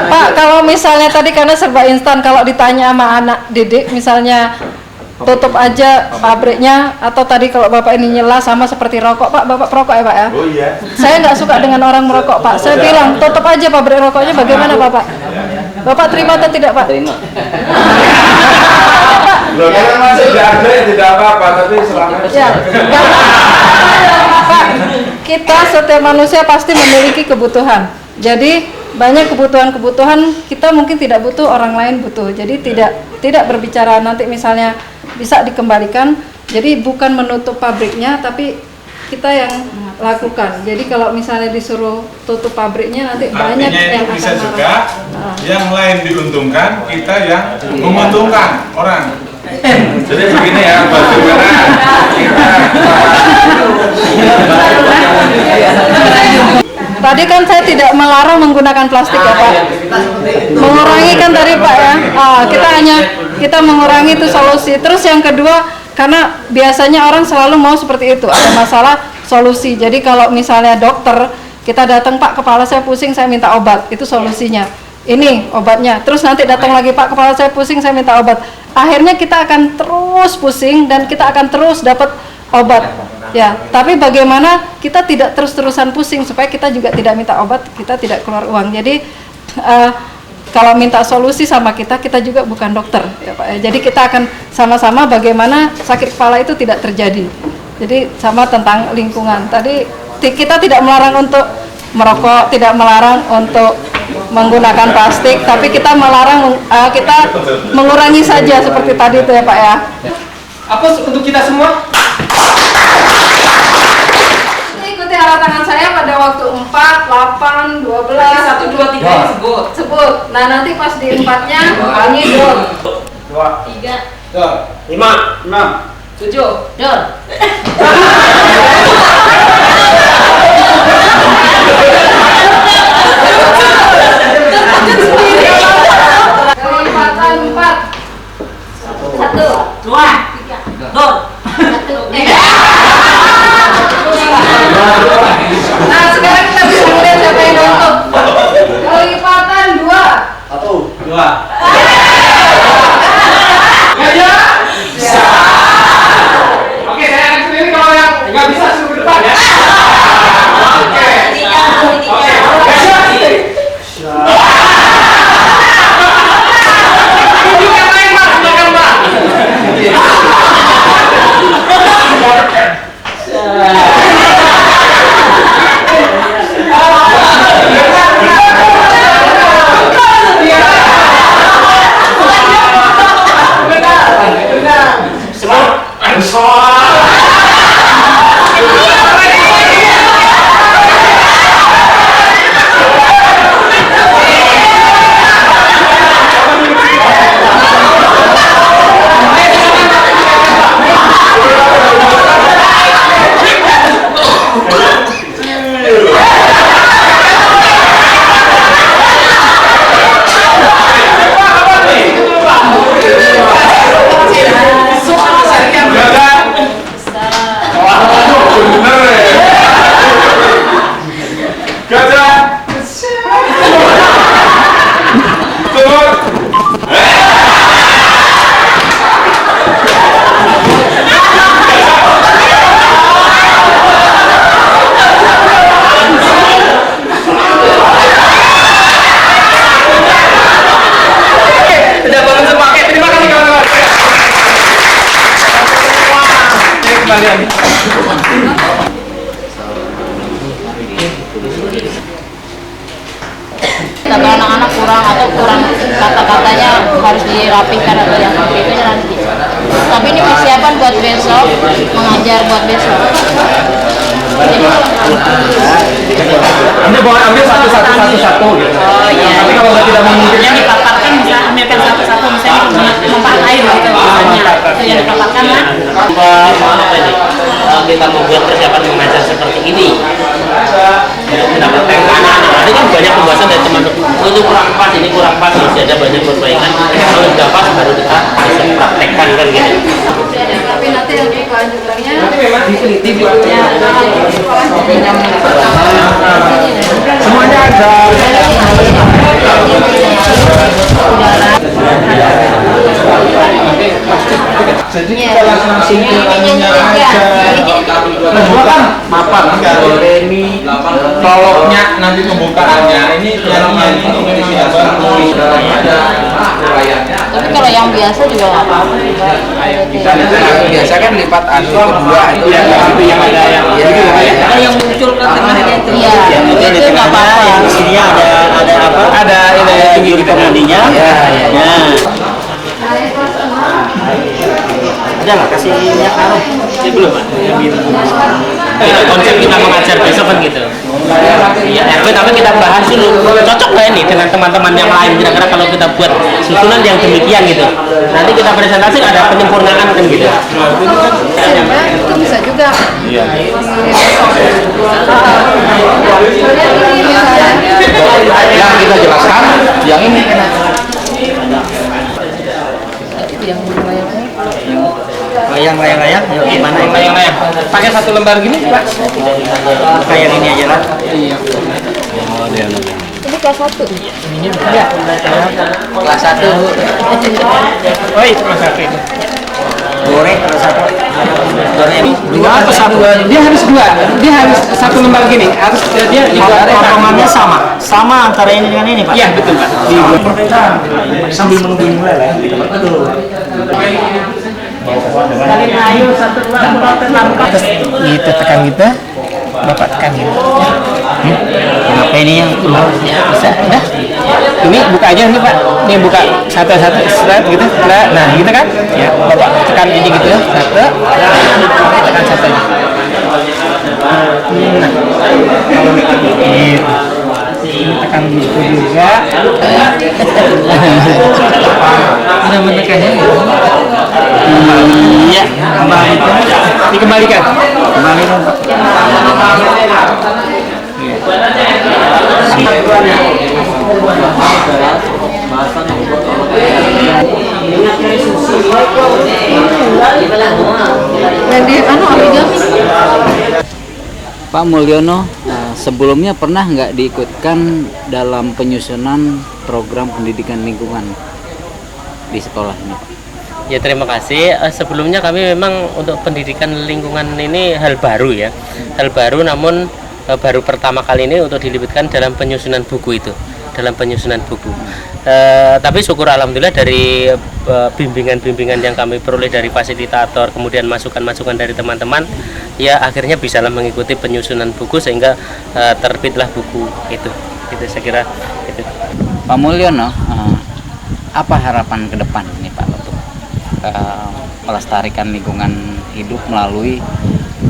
Pak, kalau misalnya tadi karena serba instan, kalau ditanya sama anak didik misalnya tutup aja pabriknya, atau tadi kalau Bapak ini nyela sama seperti rokok, Pak, Bapak perokok ya Pak ya? Oh iya. Saya nggak suka dengan orang merokok Pak, saya bilang tutup aja pabrik rokoknya, bagaimana Bapak? Bapak terima atau tidak Pak? Terima. Loh, karena masih tidak ada ya tidak apa-apa, tapi selama Ya, Pak, kita setiap manusia pasti memiliki kebutuhan. Jadi banyak kebutuhan-kebutuhan kita mungkin tidak butuh, orang lain butuh. Jadi tidak berbicara nanti misalnya bisa dikembalikan. Jadi bukan menutup pabriknya, tapi kita yang lakukan. Jadi kalau misalnya disuruh tutup pabriknya, nanti banyak yang itu bisa akan juga yang lain diuntungkan, kita yang menguntungkan orang. Jadi begini ya, bagaimana kita Tadi kan saya tidak melarang menggunakan plastik ya Pak. Mengurangi kan tadi Pak ya. Kita mengurangi itu solusi. Terus yang kedua, karena biasanya orang selalu mau seperti itu, ada masalah solusi. Jadi kalau misalnya dokter, kita datang Pak, kepala saya pusing, saya minta obat, itu solusinya. Ini obatnya. Terus nanti datang lagi Pak, kepala saya pusing, saya minta obat. Akhirnya kita akan terus pusing dan kita akan terus dapat obat. Ya, tapi bagaimana kita tidak terus-terusan pusing supaya kita juga tidak minta obat, kita tidak keluar uang. Jadi kalau minta solusi sama kita juga bukan dokter, ya Pak. Jadi kita akan sama-sama bagaimana sakit kepala itu tidak terjadi. Jadi sama tentang lingkungan. Tadi kita tidak melarang untuk merokok, tidak melarang untuk menggunakan plastik, tapi kita melarang kita mengurangi saja seperti tadi itu ya Pak ya. Apa untuk kita semua? Ikuti arah tangan saya pada waktu 4, 8, 12, 1, 2, 3 sebut. Nah nanti pas di 4-nya bunyi dor. 2, 3, 5, 6, 7, dor. Kelipatan 4. 1, 2, 3, dor. 1, Nah sekarang kita bisa melihat siapa yang nonton. Kelipatan 2. 1, 2. Ya. Oke, saya akan sendiri kalau yang nggak bisa suruh ke depan ya. Oke. Tunjuk yang lain Pak, silakan Pak. kembali lagi. Kalau anak-anak kurang atau kurang kata-katanya harus dirapihkan atau yang seperti itu nanti. Tapi ini persiapan buat besok, mengajar buat besok. Ambil satu gitu. Oh iya. Tapi kalau tidak memungkinkan Yang dipaparkan bisa ambilkan satu-satu, misalnya mempat air gitu misalnya. Itu yang dipaparkan lah. Kita membuat persiapan mengajar seperti ini. Mendapatkan anak-anak nanti kan banyak pembahasan dari teman-teman. Oh, itu kurang pas, ini kurang pas, masih ada banyak perbaikan. Kalau sudah pas baru kita bisa praktekkan kan gitu. Tapi nanti untuk kelanjutannya diteliti buatnya. Semuanya ada. Jadi kita langsung ke anunya aja. Kedua kan mapan, remi, toloknya nanti pembukaannya ini nyanyi ini memang bagus. Tapi kalau yang biasa juga nggak apa-apa. Biasa kan lipat anu kedua itu yang ada yang muncul ke tengahnya itu. Iya, itu nggak apa-apa. Di sini ada apa? Ada ini tinggi kita nantinya. Ya. Udah lah, kasih minyak harum. Ini belum Pak? Konsep kita mengajar besok kan gitu. Ya RW tapi kita bahas dulu cocok nggak ini dengan teman-teman yang lain kira-kira kalau kita buat susunan yang demikian gitu. Nanti kita presentasi ada penyempurnaan kan gitu. itu bisa juga. Iya. Yang kita jelaskan, yang ini. Layang-layang, yuk gimana yang layang-layang? Pakai satu lembar gini, Pak? Kayak ini aja lah. Iya. Ini kelas 1. Iya. Kelas 1. Oh, itu kelas 1 ini. Goreng kelas 1. Goreng Dua atau satu? Dia harus dua. Dia harus satu lembar gini. Harus dia juga potongannya sama. Sama antara ini dengan ini, Pak. Iya, betul, Pak. Sambil menunggu mulai lah. Betul. Gitu tekan gitu. Bapak tekan gitu. Kenapa ini yang Bisa, udah. Ini buka aja nih Pak. Ini buka satu-satu straight gitu. Nah, gitu kan? Ya, Bapak tekan ini gitu ya. Satu. Tekan satu. Nah. Gitu. Tekan gitu juga. Sudah menekannya. Iya, kembali. Dikembalikan. Kembalikan Pak. Pak Mulyono, sebelumnya pernah nggak diikutkan dalam penyusunan program pendidikan lingkungan di sekolah ini, Pak? Ya terima kasih. Sebelumnya kami memang untuk pendidikan lingkungan ini hal baru ya. Hal baru namun baru pertama kali ini untuk dilibatkan dalam penyusunan buku itu. Dalam penyusunan buku. Tapi syukur alhamdulillah dari bimbingan-bimbingan yang kami peroleh dari fasilitator, kemudian masukan-masukan dari teman-teman, ya akhirnya bisa mengikuti penyusunan buku sehingga terbitlah buku itu. Itu saya kira itu. Pak Mulyono, apa harapan ke depan ini Pak untuk melestarikan lingkungan hidup melalui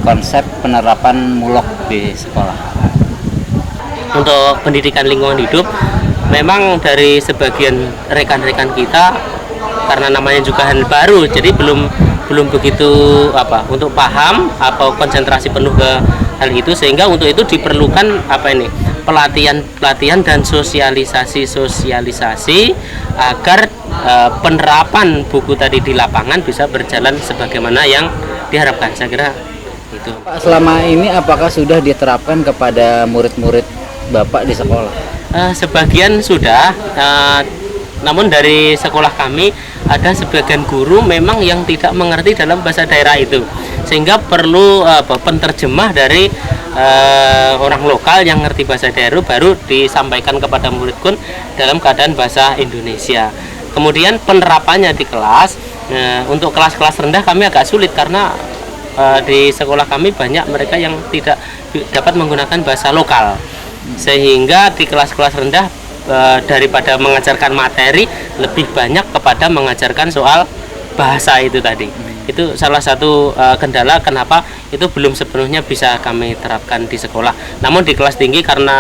konsep penerapan mulok di sekolah? Untuk pendidikan lingkungan hidup memang dari sebagian rekan-rekan kita karena namanya juga hal baru jadi belum begitu untuk paham atau konsentrasi penuh ke hal itu sehingga untuk itu diperlukan pelatihan dan sosialisasi agar penerapan buku tadi di lapangan bisa berjalan sebagaimana yang diharapkan. Saya kira itu. Pak, selama ini apakah sudah diterapkan kepada murid-murid Bapak di sekolah? Sebagian sudah, namun dari sekolah kami ada sebagian guru memang yang tidak mengerti dalam bahasa daerah itu, sehingga perlu penterjemah dari orang lokal yang ngerti bahasa daerah baru disampaikan kepada murid kun dalam keadaan bahasa Indonesia. Kemudian penerapannya di kelas, untuk kelas-kelas rendah kami agak sulit karena di sekolah kami banyak mereka yang tidak dapat menggunakan bahasa lokal, sehingga di kelas-kelas rendah daripada mengajarkan materi lebih banyak kepada mengajarkan soal bahasa itu tadi. Itu salah satu kendala kenapa itu belum sepenuhnya bisa kami terapkan di sekolah. Namun di kelas tinggi karena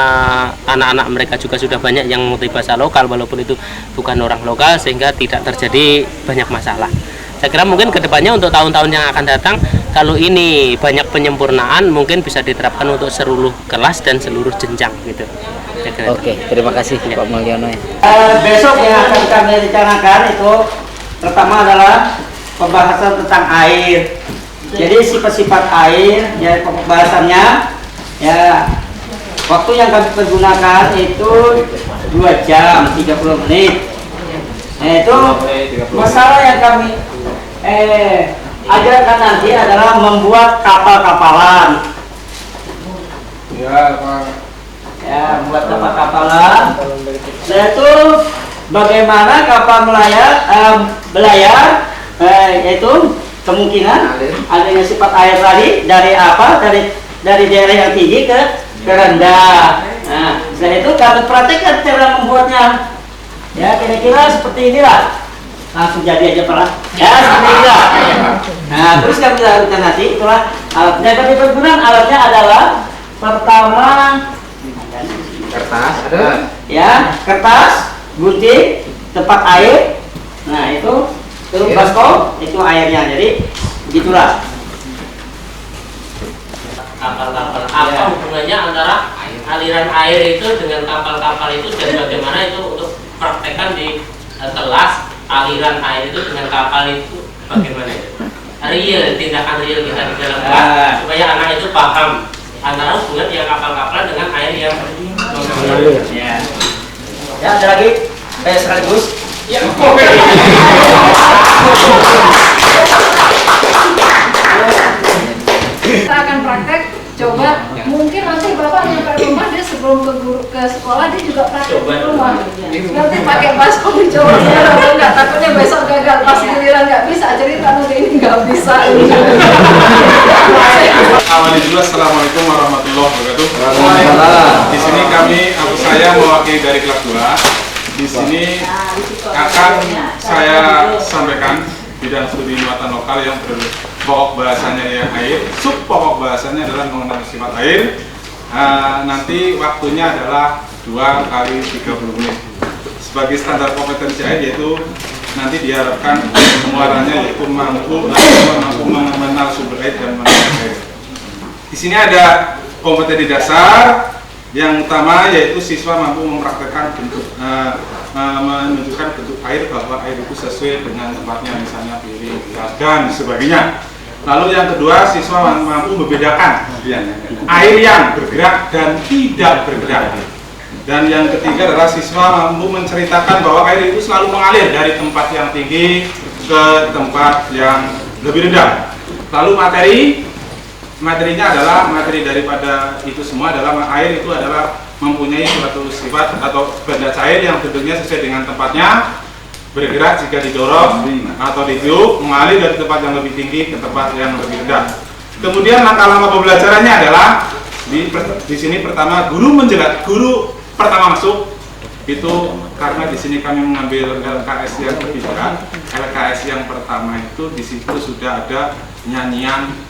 anak-anak mereka juga sudah banyak yang mengerti bahasa lokal walaupun itu bukan orang lokal, sehingga tidak terjadi banyak masalah. Saya kira mungkin kedepannya untuk tahun-tahun yang akan datang, kalau ini banyak penyempurnaan, mungkin bisa diterapkan untuk seluruh kelas dan seluruh jenjang gitu. Oke, terima kasih Pak Mulyono. Besok yang akan kami rencanakan itu pertama adalah pembahasan tentang air. Jadi sifat-sifat air, ya pembahasannya, ya waktu yang kami pergunakan itu 2 jam 30 menit. Nah, itu masalah yang kami ajarkan nanti adalah membuat kapal-kapalan. Ya, Pak. Ya, membuat kapal-kapalan. Yaitu bagaimana kapal belayar, yaitu kemungkinan adanya sifat air tadi dari apa? Dari daerah yang tinggi ke rendah. Nah, setelah itu kami praktekkan cara membuatnya. Ya, kira-kira seperti inilah. Langsung jadi aja Pak. Ya, seperti inilah. Nah, terus kami lakukan nanti itulah alatnya. Bagi penggunaan alatnya adalah pertama kertas, ya kertas, gunting, tempat air. Nah itu terus baskom itu airnya. Jadi begitulah. Kapal-kapal apa hubungannya antara aliran air itu dengan kapal-kapal itu, dan bagaimana itu untuk praktekkan di kelas aliran air itu dengan kapal itu bagaimana itu? Real, tindakan real kita di dalam kelas supaya anak itu paham antara hubungan yang kapal-kapalan dengan air yang mengalir. Ya, ada lagi sekaligus. Ya, kita akan praktek. Coba mungkin nanti Bapak nyampe rumah, dia sebelum ke sekolah dia juga praktek di rumah. Nanti pakai baskom dicoba atau enggak, takutnya besok gagal pas giliran nggak bisa cerita nanti ini nggak bisa. Awali dulu, assalamualaikum warahmatullahi wabarakatuh. Di sini saya mewakili dari kelas 2. Di sini akan saya sampaikan bidang studi muatan lokal yang pokok bahasanya yang air, sub pokok bahasanya adalah mengenal sifat air. Nanti waktunya adalah 2 kali 30 menit. Sebagai standar kompetensi air yaitu nanti diharapkan pengeluarannya yaitu mampu mengenal sumber air dan mengenal air. Di sini ada kompetensi dasar. Yang utama yaitu siswa mampu mempraktekkan menunjukkan bentuk air, bahwa air itu sesuai dengan tempatnya, misalnya piring, gelas, dan sebagainya. Lalu yang kedua, siswa mampu membedakan air yang bergerak dan tidak bergerak. Dan yang ketiga adalah siswa mampu menceritakan bahwa air itu selalu mengalir dari tempat yang tinggi ke tempat yang lebih rendah. Lalu materinya adalah materi daripada itu semua adalah air itu adalah mempunyai suatu sifat atau benda cair yang bentuknya sesuai dengan tempatnya, bergerak jika didorong atau ditiup, mengalir dari tempat yang lebih tinggi ke tempat yang lebih rendah. Kemudian langkah-langkah pembelajarannya adalah di sini pertama guru pertama masuk itu, karena di sini kami mengambil LKS yang lebih berat. LKS yang pertama itu di situ sudah ada nyanyian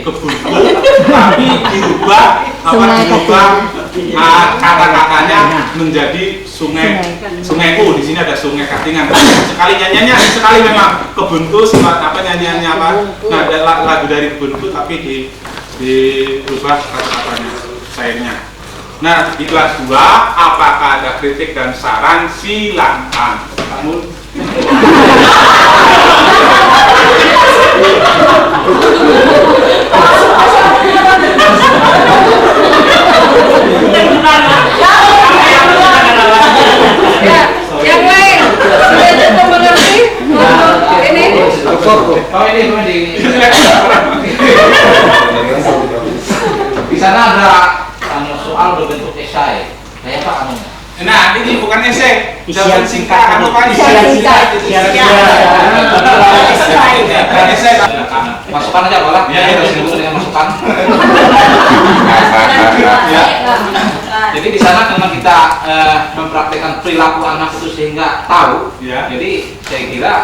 kebunku, tapi dirubah kata-katanya menjadi sungaiku. Di sini ada sungai Katingan. Sekali nyanyiannya, sekali memang kebunku, nyanyiannya apa? Nah, ada lagu dari kebunku tapi dirubah kata-katanya, cairnya. Nah, di kelas 2 apakah ada kritik dan saran? Silakan. Kamu yang lain sudah cukup mengerti ini. Di sana ada soal berbentuk esai. Kayak apa kamu? Nah, ini bukan esai, jawaban singkat atau singkat. Masukan aja boleh. Ya, dulu dengan masukan. Ya. Jadi di sana memang kita mempraktekkan perilaku anak itu sehingga tahu. Ya. Jadi saya kira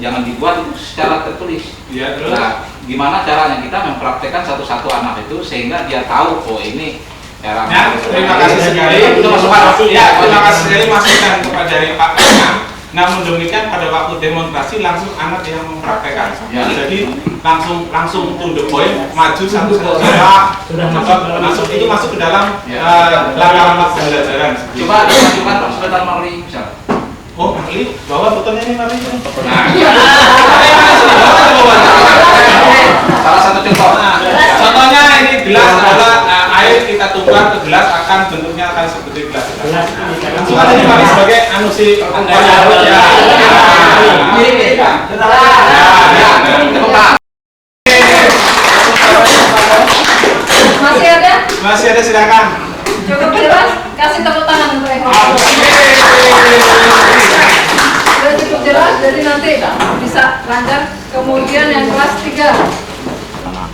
jangan dibuat itu secara tertulis. Ya, terus? Nah, gimana caranya kita mempraktekkan satu-satu anak itu sehingga dia tahu oh ini cara. Ya, terima kasih sekali. Itu masukan. Ya, terima kasih sekali masukan kepada Pak Kanya. Namun demikian pada waktu demonstrasi langsung anak yang mempraktekkan. Ya. Jadi langsung to the point, maju satu-satu masuk itu masuk ke dalam langkah pembelajaran. Coba dimajukan Pak sebentar Mari misal. Oh, Mari, bawa fotonya ini Mari. Nah. Salah satu contoh. Contohnya ini gelas adalah air kita tumpah ke gelas akan bentuknya akan seperti gelas. Langsung aja nih Mari sebagai anusi Masih ada? Masih ada, silakan. Cukup jelas? Kasih tepuk tangan untuk yang sudah cukup jelas, jadi nanti bisa lancar. Kemudian yang kelas 3. Kalau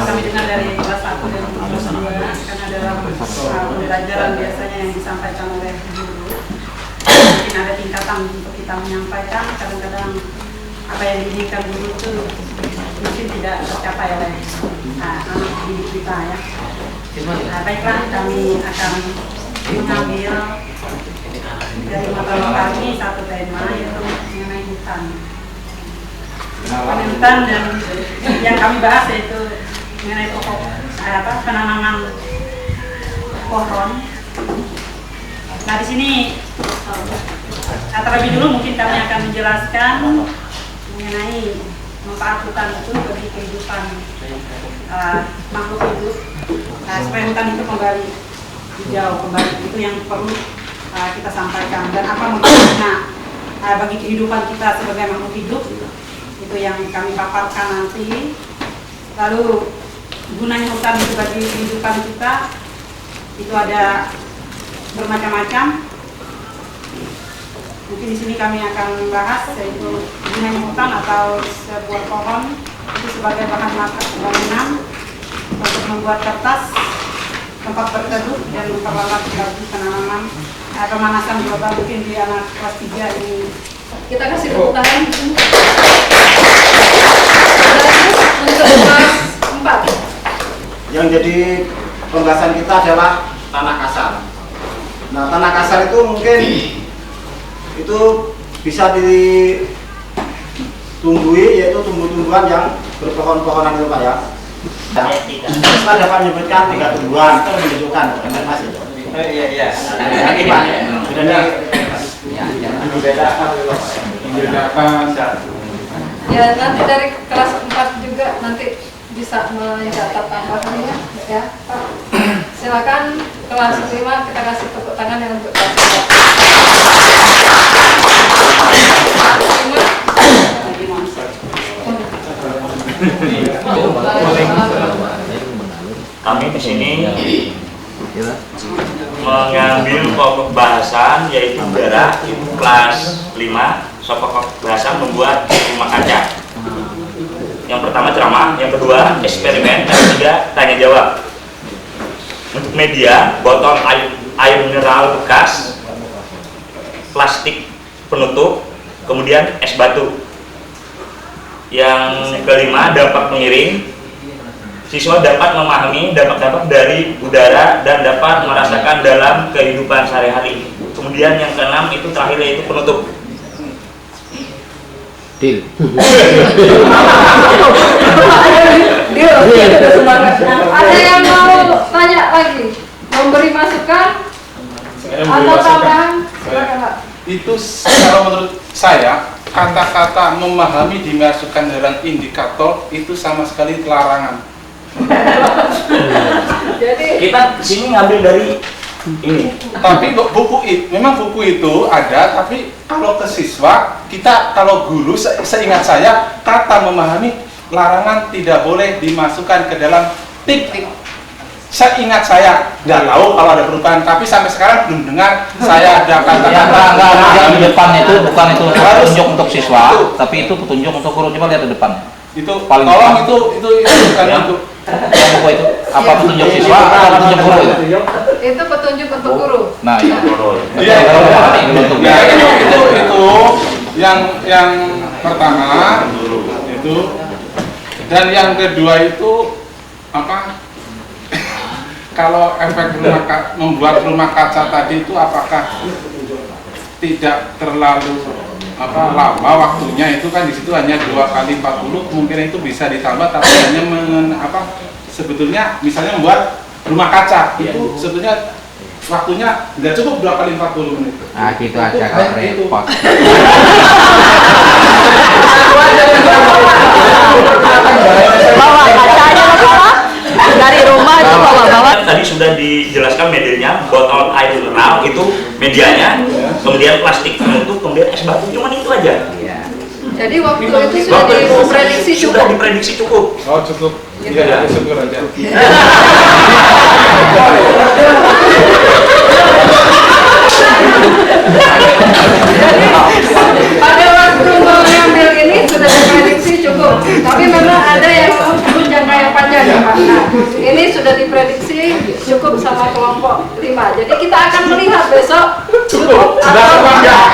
kami dengar dari kelas 1 dan kelas 2, karena dalam pembelajaran biasanya yang disampaikan oleh guru, mungkin ada tingkatan untuk kita menyampaikan. Kadang-kadang apa yang diinginkan guru itu mungkin tidak tercapai oleh anak didik kita ya. Baiklah, kami akan mengambil dari mata kami satu tema yaitu mengenai hutan. Hutan dan yang kami bahas yaitu mengenai pokok penanaman pohon. Nah di sini terlebih dulu mungkin kami akan menjelaskan mengenai manfaat hutan itu bagi kehidupan makhluk hidup. Nah, supaya hutan itu kembali hijau, kembali itu yang perlu kita sampaikan dan apa manfaatnya bagi kehidupan kita sebagai makhluk hidup. Itu yang kami paparkan nanti. Lalu gunanya hutan itu bagi kehidupan kita itu ada bermacam-macam. Mungkin di sini kami akan membahas yaitu gunanya hutan atau sebuah pohon itu sebagai bahan bangunan untuk membuat kertas, tempat berteduh dan memperlambat bagi penanaman pemanasan global. Mungkin di anak kelas 3 ini kita kasih tepuk tangan. Untuk kelas 4. Yang jadi pembahasan kita adalah tanah kasar. Nah, tanah kasar itu mungkin itu bisa ditumbuhi, yaitu tumbuh-tumbuhan yang berpohon-pohonan itu Pak ya. Kita dapat menyebutkan 3 tumbuhan itu menunjukkan Mas itu. Iya. Nanti Pak. Ya nanti dari kelas 4 juga nanti bisa mencatat tambahannya ya Pak. Silakan kelas 5 kita kasih tepuk tangan yang untuk kelas 5. Kami di sini mengambil pokok bahasan yaitu udara, itu kelas 5. Pokok bahasan membuat rumah kaca. Yang pertama ceramah, yang kedua eksperimen, yang ketiga tanya jawab. Untuk media, botol air mineral bekas, plastik penutup, kemudian es batu. Yang kelima dampak mengiring. Siswa dapat memahami dampak-dampak dari udara dan dapat merasakan dalam kehidupan sehari-hari. Kemudian yang keenam itu terakhir yaitu penutup. Deal. Ada yang mau tanya lagi, memberi masukan atau tambahan? Silakan Pak. Itu kalau menurut saya kata-kata memahami dimasukkan dalam indikator itu sama sekali larangan. Jadi kita sini ngambil dari ini. Tapi memang buku itu ada, tapi kalau ke siswa kita, kalau guru seingat saya kata memahami larangan tidak boleh dimasukkan ke dalam tik. Seingat saya, nggak tahu kalau ada perubahan, tapi sampai sekarang belum dengar saya ada kata-kata yang di depan itu bukan itu petunjuk untuk siswa, tapi itu petunjuk untuk guru. Coba lihat di depan. Itu Paling tolong depan. itu karena Ya. untuk Apa itu? Apa petunjuk siswa atau petunjuk guru itu? Itu petunjuk untuk guru. Nah, iya. Iya, itu yang pertama itu, dan yang kedua itu apa? Kalau efek membuat rumah kaca tadi itu apakah tidak terlalu lama waktunya? Itu kan di situ hanya 2 kali 40, kemungkinan itu bisa ditambah, tapi hanya sebetulnya misalnya membuat rumah kaca itu sebetulnya waktunya nggak cukup 2 kali 40 menit. Nah gitu aja kan repot. Bawa kacanya dari rumah itu bawa-bawa. Tadi sudah dijelaskan medianya, botol air mineral itu medianya, kemudian plastik penutup, kemudian es batu, cuman itu aja. Jadi waktu itu sudah diprediksi cukup. Sudah diprediksi cukup. Oh cukup. Iya, syukur aja. Pada waktu mengambil ini sudah diprediksi cukup, tapi memang ada yang butuh jangka yang panjang ya Pak. Nah, ini sudah diprediksi cukup sama kelompok 5. Jadi kita akan melihat besok cukup atau tidak.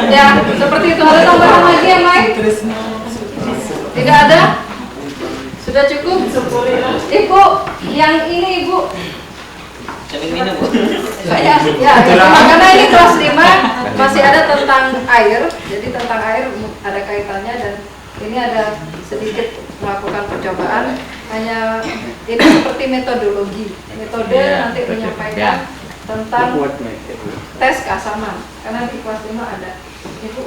Ya, seperti itu. Ada tambahan lagi yang lain? Tidak ada? Sudah cukup? Ibu, yang ini Ibu. Saya, ya, karena ini kelas 5 masih ada tentang air, jadi tentang air ada kaitannya, dan ini ada sedikit melakukan percobaan. Hanya ini seperti metode nanti menyampaikan tentang tes keasaman, karena di kelas 5 ada. Ibu,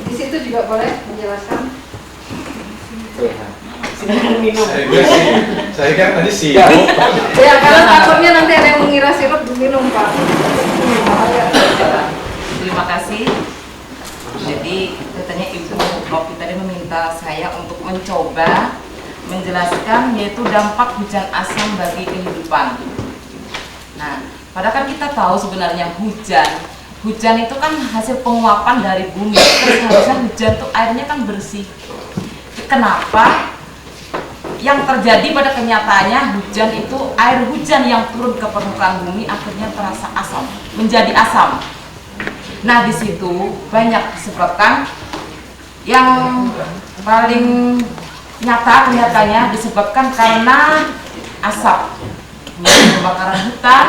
di situ juga boleh menjelaskan. Saya kan tadi Ya, karena takutnya nanti ada yang mengira sirup diminum Pak. Terima kasih. Jadi katanya Ibu Rofi tadi meminta saya untuk mencoba menjelaskan yaitu dampak hujan asam bagi kehidupan. Nah, padahal kan kita tahu sebenarnya hujan itu kan hasil penguapan dari bumi. Terus harusnya hujan tuh airnya kan bersih. Kenapa? Yang terjadi pada kenyataannya hujan itu air hujan yang turun ke permukaan bumi akhirnya terasa asam, menjadi asam. Nah di situ banyak disebabkan, yang paling nyata kelihatannya disebabkan karena asap, kebakaran hutan,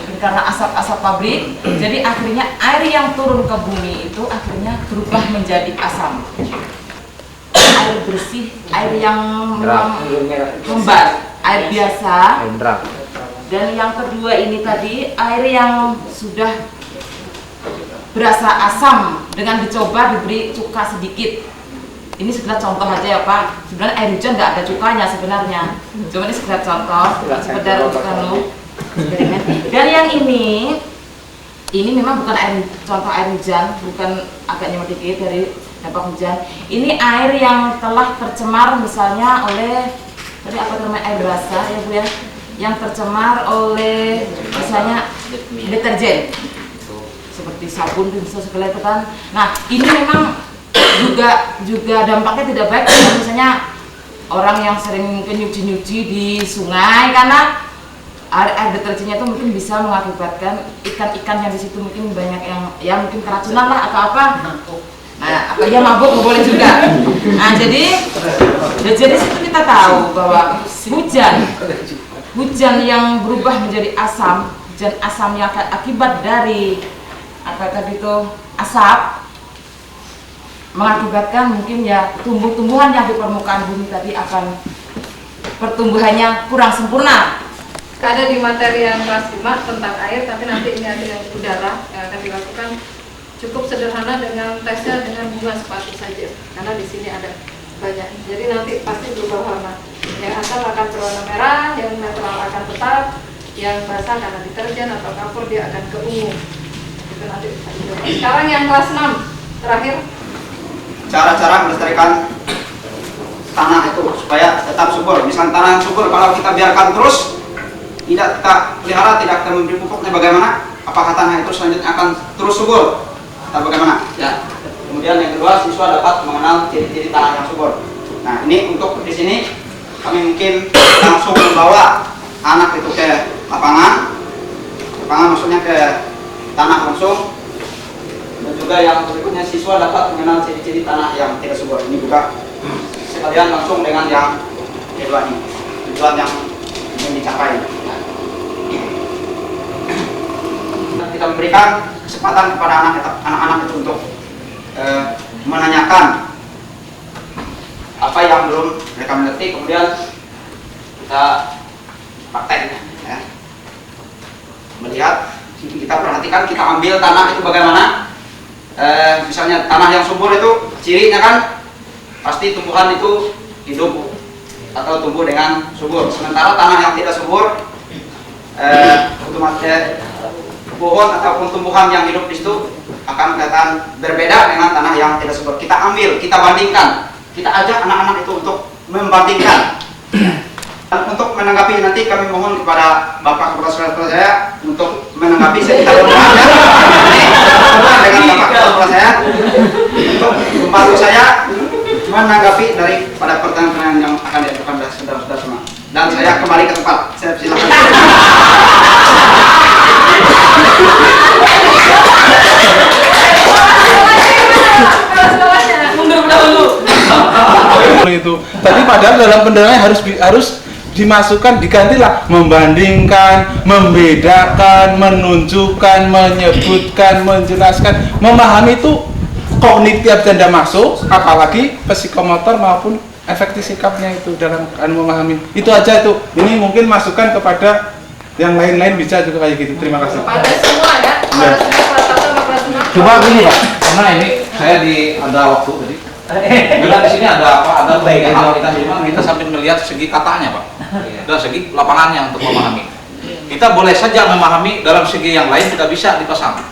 mungkin karena asap-asap pabrik. Jadi akhirnya air yang turun ke bumi itu akhirnya berubah menjadi asam. Air bersih, air yang membar, air biasa. Dan yang kedua ini tadi air yang sudah berasa asam dengan dicoba diberi cuka sedikit. Ini sekedar contoh aja ya Pak. Sebenarnya air hujan nggak ada cukanya sebenarnya. Cuma ini sekedar contoh, sekedar eksperimen. Dan yang ini memang bukan contoh air hujan, bukan, agak nyemot dikit dari dampak hujan. Ini air yang telah tercemar misalnya oleh tadi apa namanya, air basah ya Bu ya, yang tercemar oleh misalnya deterjen seperti sabun dan segala itu kan. Nah ini memang juga dampaknya tidak baik kalau misalnya orang yang sering nyuci di sungai, karena air deterjennya itu mungkin bisa mengakibatkan ikan-ikan yang di situ mungkin banyak yang ya mungkin keracunan lah atau apa. Nah, apa ya mabuk nggak boleh juga. Nah, jadi situ kita tahu bahwa hujan yang berubah menjadi asam, hujan asam yang akibat dari apa tadi itu asap, mengakibatkan mungkin ya tumbuh-tumbuhan yang di permukaan bumi tadi akan pertumbuhannya kurang sempurna. Ada di materi yang kelas 5 tentang air, tapi nanti ini ada yang udara yang akan dilakukan. Cukup sederhana dengan tesnya dengan bunga sepatu saja, karena di sini ada banyak. Jadi nanti pasti berubah warna. Yang asam akan berwarna merah, yang netral akan tetap, yang basah karena deterjen atau kapur dia akan ke ungu. Itu nanti. Sekarang yang kelas 6 terakhir. Cara-cara melestarikan tanah itu supaya tetap subur. Misalnya tanah yang subur, kalau kita biarkan terus, tidak kita pelihara, tidak kita memberi pupuknya, bagaimana? Apakah tanah itu selanjutnya akan terus subur? Atau bagaimana? Ya. Kemudian yang kedua, siswa dapat mengenal ciri-ciri tanah yang subur. Nah, ini untuk di sini kami mungkin langsung membawa anak itu ke lapangan maksudnya ke tanah langsung. Dan juga yang berikutnya, siswa dapat mengenal ciri-ciri tanah yang tidak subur. Ini juga sekalian langsung dengan yang kedua ini, tujuan yang ingin dicapai. Kita memberikan kesempatan kepada anak-anak itu untuk menanyakan apa yang belum mereka mengerti, kemudian kita praktek ya. Melihat, kita perhatikan, kita ambil tanah itu bagaimana. Misalnya tanah yang subur itu cirinya kan pasti tumbuhan itu hidup atau tumbuh dengan subur. Sementara tanah yang tidak subur, otomatis pohon ataupun tumbuhan yang hidup di situ akan kelihatan berbeda dengan tanah yang tidak subur. Kita ambil, kita bandingkan, kita ajak anak-anak itu untuk membandingkan. Dan untuk menanggapi nanti kami mohon kepada Bapak Kepala Sekolah saya untuk menanggapi sekitar dengan Bapak Kepala saya untuk membantu saya menanggapi daripada pertanyaan yang akan diajukan oleh saudara-saudara semua. Dan saya kembali ke tempat. Saya silakan. Itu tadi padahal dalam penilaian harus dimasukkan, digantilah membandingkan, membedakan, menunjukkan, menyebutkan, menjelaskan. Memahami itu kognitif tidak masuk, apalagi psikomotor maupun efektif sikapnya itu dalam memahami. Itu aja itu. Ini mungkin masukan kepada yang lain-lain bisa juga kayak gitu. Terima kasih. Pada semua ya. Pada semua kelas 1 sama kelas 6. Coba gini Pak, karena ini saya ada waktu tadi. Bila di sini ada bagian hal kita sambil melihat segi katanya Pak, dan segi lapangannya untuk memahami. Kita boleh saja memahami dalam segi yang lain kita bisa dipasang,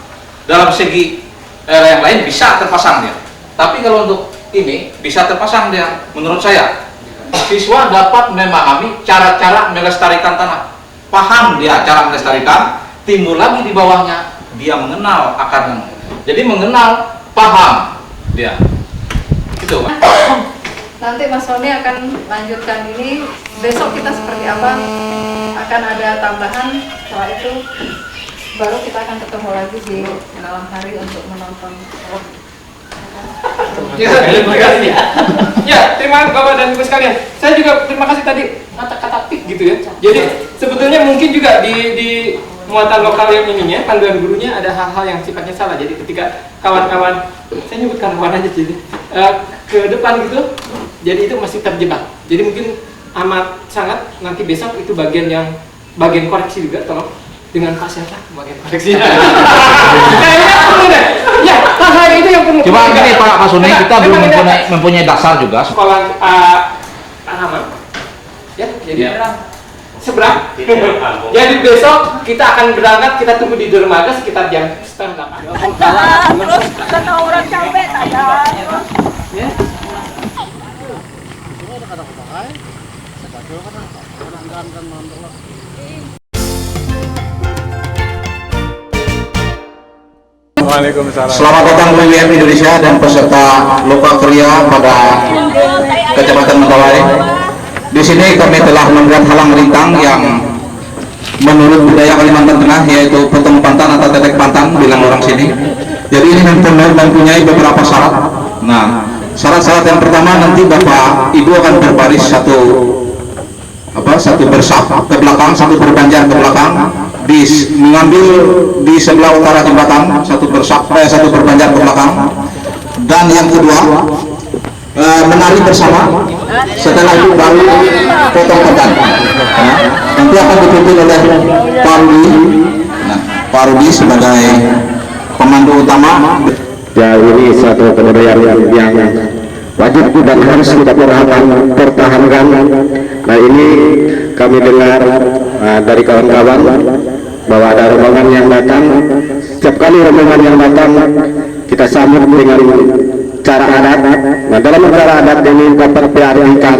dalam segi yang lain bisa terpasang dia. Tapi kalau untuk ini bisa terpasang dia, menurut saya siswa dapat memahami cara-cara melestarikan tanah, paham dia cara melestarikan, timbul lagi di bawahnya dia mengenal akarnya. Jadi mengenal, paham dia. Gitu, Pak. Nanti Mas Sony akan lanjutkan ini. Besok kita seperti apa? Akan ada tambahan. Setelah itu baru kita akan ketemu lagi di malam hari untuk menonton. Terima kasih. Ya, terima kasih Bapak dan Ibu sekalian. Saya juga terima kasih tadi kata-kata tip gitu ya. Jadi sebetulnya mungkin juga di muatan lokal yang ininya, panduan gurunya ada hal-hal yang sifatnya salah. Jadi ketika kawan-kawan, saya nyebut kawan aja jadi ke depan gitu, jadi itu masih terjebak. Jadi mungkin amat sangat nanti besok itu bagian koreksi juga, tolong dengan Pak siapa bagian koreksi. Ya, hal itu yang perlu. Coba gini Pak Suni, kita belum mempunyai dasar juga. Sekolah Rahman, ya, jadi seberang. Jadi besok kita akan berangkat, kita tunggu di dermaga sekitar jam 7:30. Terus kata orang capek ada. Ya. Selamat datang WWF Indonesia dan peserta lokal Korea pada Kecamatan Mentawai. Di sini kami telah membuat halang rintang yang menurut budaya Kalimantan Tengah yaitu potong pantan atau tetek pantan bilang orang sini. Jadi ini mempunyai beberapa syarat. Nah, syarat-syarat yang pertama nanti Bapak Ibu akan berbaris satu bersaf ke belakang, satu berpanjang ke belakang, mengambil di sebelah utara jembatan satu berpanjang ke belakang. Dan yang kedua menari bersama, setelah itu baru potong pantan. Nah, nanti akan dipimpin oleh Pak Rudi. Nah, Pak Rudi sebagai pemandu utama. Ya, ini satu kebudayaan yang wajib dan harus kita pertahankan. Nah, ini kami dengar dari kawan-kawan bahwa ada rombongan yang datang. Setiap kali rombongan yang datang kita sambut dengan cara adat. Nah, dalam cara adat ini dapat diartikan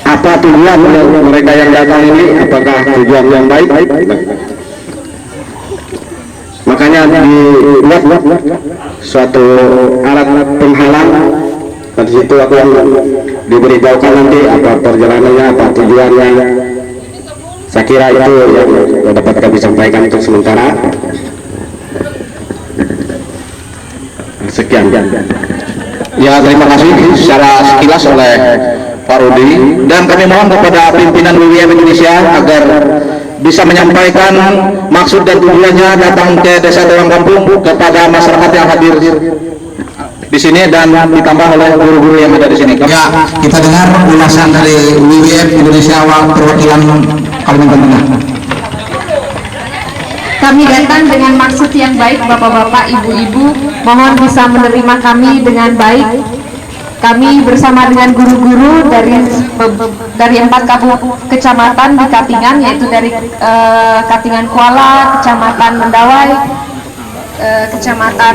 apa tujuan mereka yang datang ini, apakah tujuan yang baik? makanya dilihat suatu alat penghalang. Dari situ aku yang diberitahukan nanti apa perjalanannya, apa tujuannya. Saya kira itu yang dapat kami sampaikan untuk sementara. Sekian. Ya, terima kasih secara sekilas oleh Pak Rudi, dan kami mohon kepada pimpinan WWF Indonesia agar bisa menyampaikan maksud dan tujuannya datang ke Desa Tewang Kampung kepada masyarakat yang hadir di sini dan ditambah oleh guru-guru yang ada di sini. Ya, kita dengar ulasan dari WWF Indonesia perwakilan Kalimantan Tengah. Kami datang dengan maksud yang baik, Bapak-bapak, Ibu-ibu, mohon bisa menerima kami dengan baik. Kami bersama dengan guru-guru dari 4 kecamatan di Katingan, yaitu dari Katingan Kuala, Kecamatan Mendawai, Kecamatan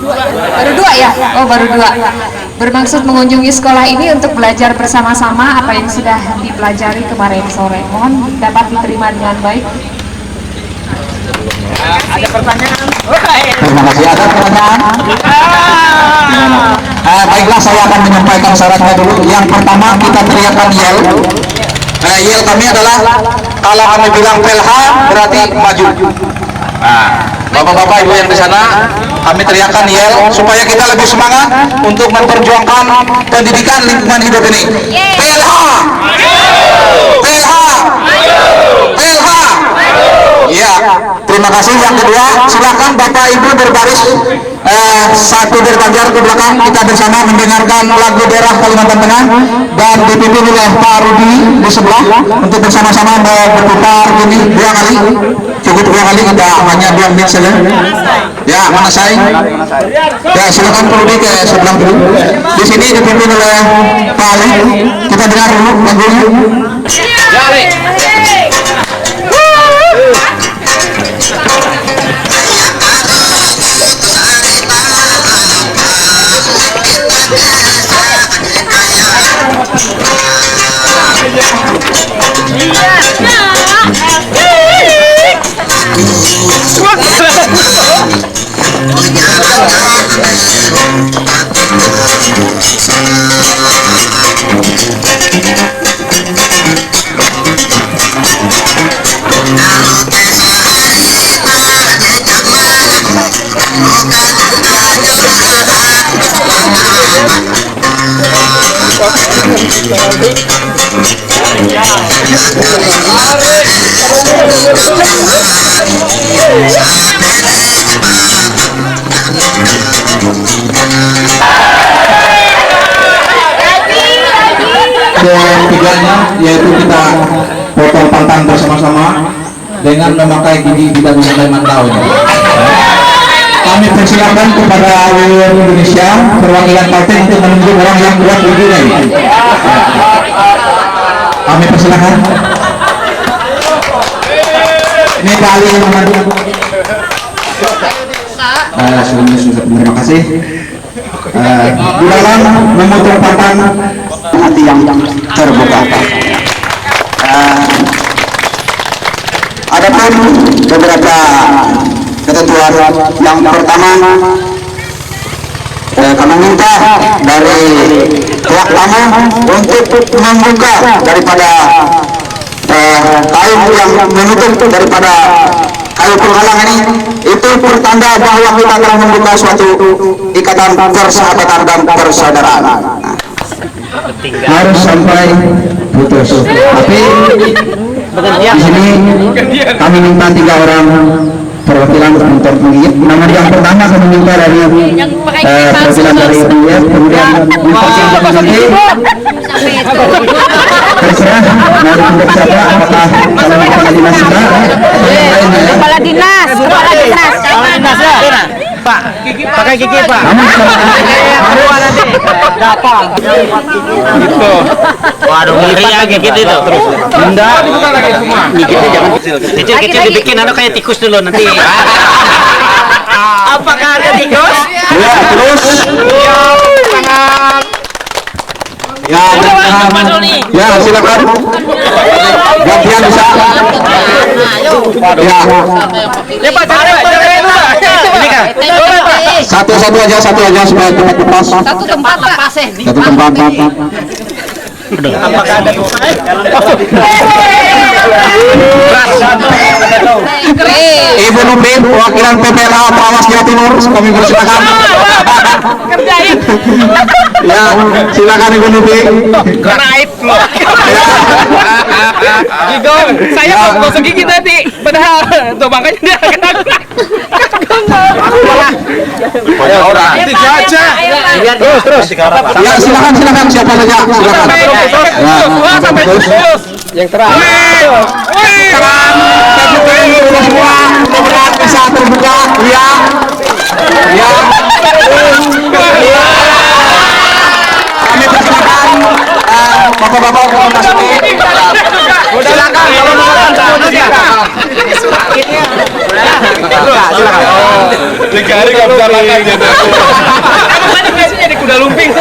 baru 2 ya? Oh, baru 2. Bermaksud mengunjungi sekolah ini untuk belajar bersama-sama apa yang sudah dipelajari kemarin sore. Mohon dapat diterima dengan baik. Ada pertanyaan? Terima kasih. Ada pertanyaan? Baiklah, saya akan menyampaikan syaratnya dulu. Yang pertama, kita teriakan yel. Yel kami adalah kalau kami bilang PLH berarti maju. Nah, bapak-bapak ibu yang di sana, kami teriakan yel supaya kita lebih semangat untuk memperjuangkan pendidikan lingkungan hidup ini. PLH, PLH, PLH. Ya, terima kasih. Yang kedua, silakan bapak ibu berbaris satu berganjar ke belakang. Kita bersama mendengarkan lagu daerah Kalimantan Tengah dan dipimpin oleh Pak Rudi di sebelah untuk bersama-sama berputar ini 2 kali. Cukup 2 kali, kita hanya 2 menit saja. Ya, mana saya? Ya, silakan Pak Rudi ke sebelah dulu. Di sini dipimpin oleh Pak Ali. Kita dengar dulu lagunya. Ketiganya yaitu kita potong pantang bersama-sama dengan memakai gigi bidang Sulaiman Daun. Kami persilakan kepada WWF Indonesia perwakilan partai untuk menunjuk orang yang kuat giginya. Kami persilakan. Ini Pak Ali yang mengadu. Sebelumnya terima kasih. Di dalam memotong pantang hati yang terbuka. Adapun beberapa ketentuan yang pertama, kami minta dari pihak tamu untuk membuka daripada kayu yang menutup daripada kayu penghalang ini, itu pertanda bahwa kita telah membuka suatu ikatan persahabatan dan persaudaraan. Harus sampai putus. Tapi di sini kami minta 3 orang perwakilan untuk menggigit. Nama yang pertama kami minta dari perwakilan dari WWF, kemudian dipersilakan nanti terserah mau ditunjuk siapa, apakah calon kepala dinas kita atau yang lainnya. Kepala dinas, Pak, pakai gigi Pak. Gampang. Gitu. Waduh, ngeri ya gigit itu. Bunda, gigitnya jangan kecil-kecil. Kecil-kecil dibikin kayak tikus dulu nanti. Apakah ada tikus? Ya, terus. Ya, ya silakan. Gantian bisa. Ya. Ya Pak, jangan itu Pak. Ini kan. Satu aja supaya cepat lepas. Satu tempat Pak. Satu tempat. Apakah ada Ibu Nupin, perwakilan PPLA Pengawas Jawa Timur, kami persilakan. Kerjain. Ya, silakan Ibu Nupin. Naik loh. Gigong, saya mau segigi tadi, padahal tuh makanya dia kena. Banyak orang. Tiga aja. Terus. Ya, silakan siapa saja. Silakan. Yang terakhir. Sekarang semua mudah-mudahan bisa terbuka. Ya. Kami persilakan bapak-bapak untuk memasuki. Silakan kalau mau Tiga hari nggak bisa makan jadi. Tadi biasanya jadi kuda lumping.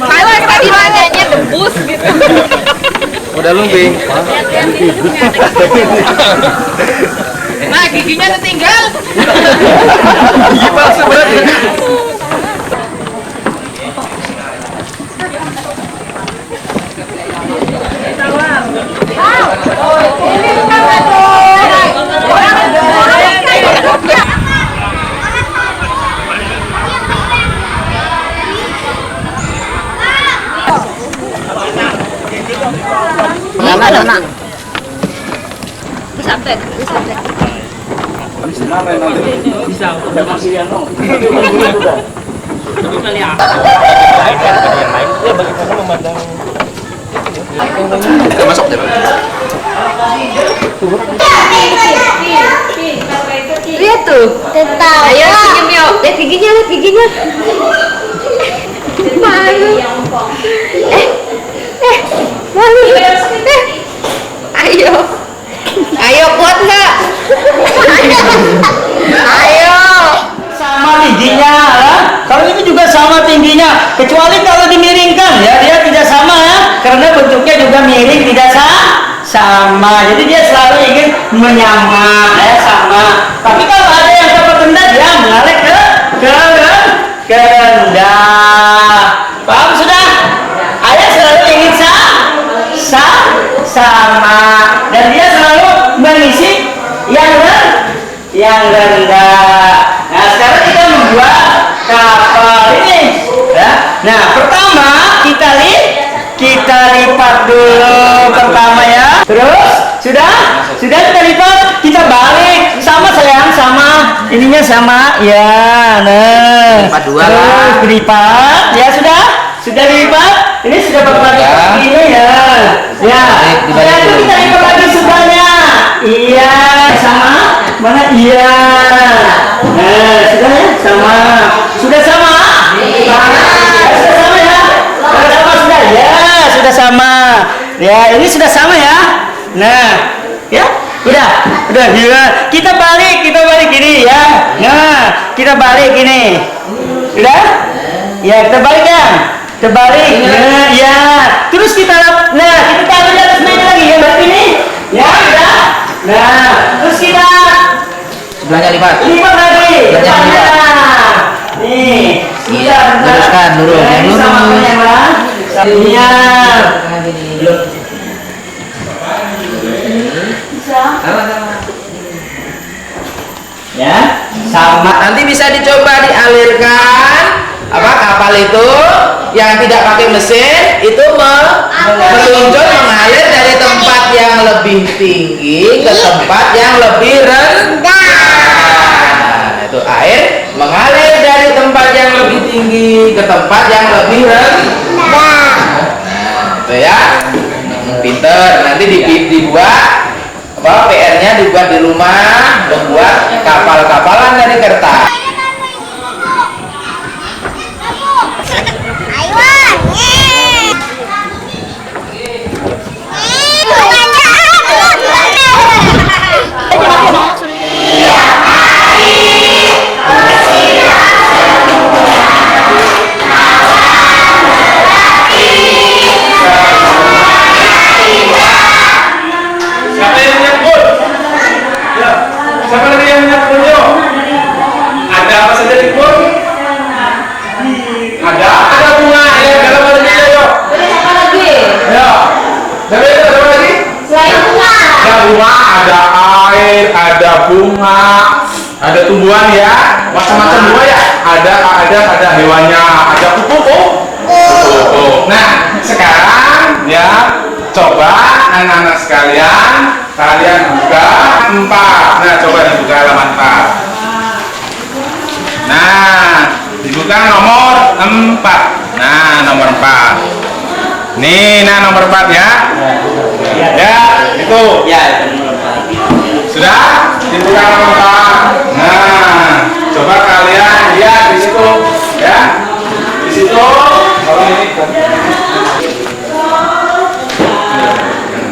Saya tadi nanyanya debus gitu. Udah lumping. Nah, giginya udah tinggal. Gigi palsu berarti. Anak. Sampai. Bisa. Masuk deh. Lihat tuh. Ayo senyum yuk. Lihat giginya. Malu. Malu. Ayo kuat nggak? Ayo. Sama tingginya, kalau ini juga sama tingginya, kecuali kalau dimiringkan ya dia tidak sama ya, karena bentuknya juga miring tidak sama. Jadi dia selalu ingin menyamar ya sama. Tapi kalau ada yang dapat rendah dia mengalih ke rendah. Paham sudah? Ayah selalu ingin sama dan dia selalu mengisi yang rendah. Nah sekarang kita membuat kapal ini ya. Nah pertama kita lipat dulu pertama ya. Terus sudah kita lipat, kita balik sama sayang, sama ininya sama ya. Nah terus dilipat ya, sudah dilipat. Ini sudah berbagi ini ya. Setelah itu kita lipat lagi sudahnya. Iya, sama. Mana? Iya. Nah, sudah ya? Sama. Sudah sama? Sudah sama ya? Sudah. Ya, sudah sama. Ya, ini sudah sama ya. Nah, ya. Udah ya. Kita balik ini ya. Nah, kita balik ini. Udah? Ya, kita balik ya. Terbalik, ya. Terus kita taruh di atas meja lagi ya, berarti ini, ya, udah. Nah, terus kita Sebelahnya lipat lagi. Nih, sudah. Luruskan, lurus. Yang lurus. Iya. Ya, sama. Nanti bisa dicoba dialirkan kapal itu yang tidak pakai mesin itu meluncur mengalir dari tempat yang lebih tinggi ke tempat yang lebih rendah. Nah, itu air mengalir dari tempat yang lebih tinggi ke tempat yang lebih rendah. Nah, itu ya. Pinter. Nanti dibuat PR-nya dibuat di rumah, membuat kapal-kapalan dari kertas. Siapa yang nyebut? Siapa lagi yang punya kebun? Yuk. Ada apa saja di kebun? Ada bunga. Ya, dalam lagi ya, yuk. Apa lagi? Ya. Dari itu ada apa lagi? Selain bunga. Ada bunga, ada air, ada bunga, ada tumbuhan ya, macam-macam bunga ya. Ada hewannya, ada kupu-kupu. Nah, sekarang ya coba anak-anak sekalian, kalian buka 4. Nah, coba dibuka halaman 4. Nah, dibuka nomor 4. Nah, nomor 4. Nih, nah nomor 4 ya. Ya, itu. Ya, nomor 4. Sudah? Dibuka nomor 4. Nah, coba kalian lihat di situ ya. Di situ kalau ini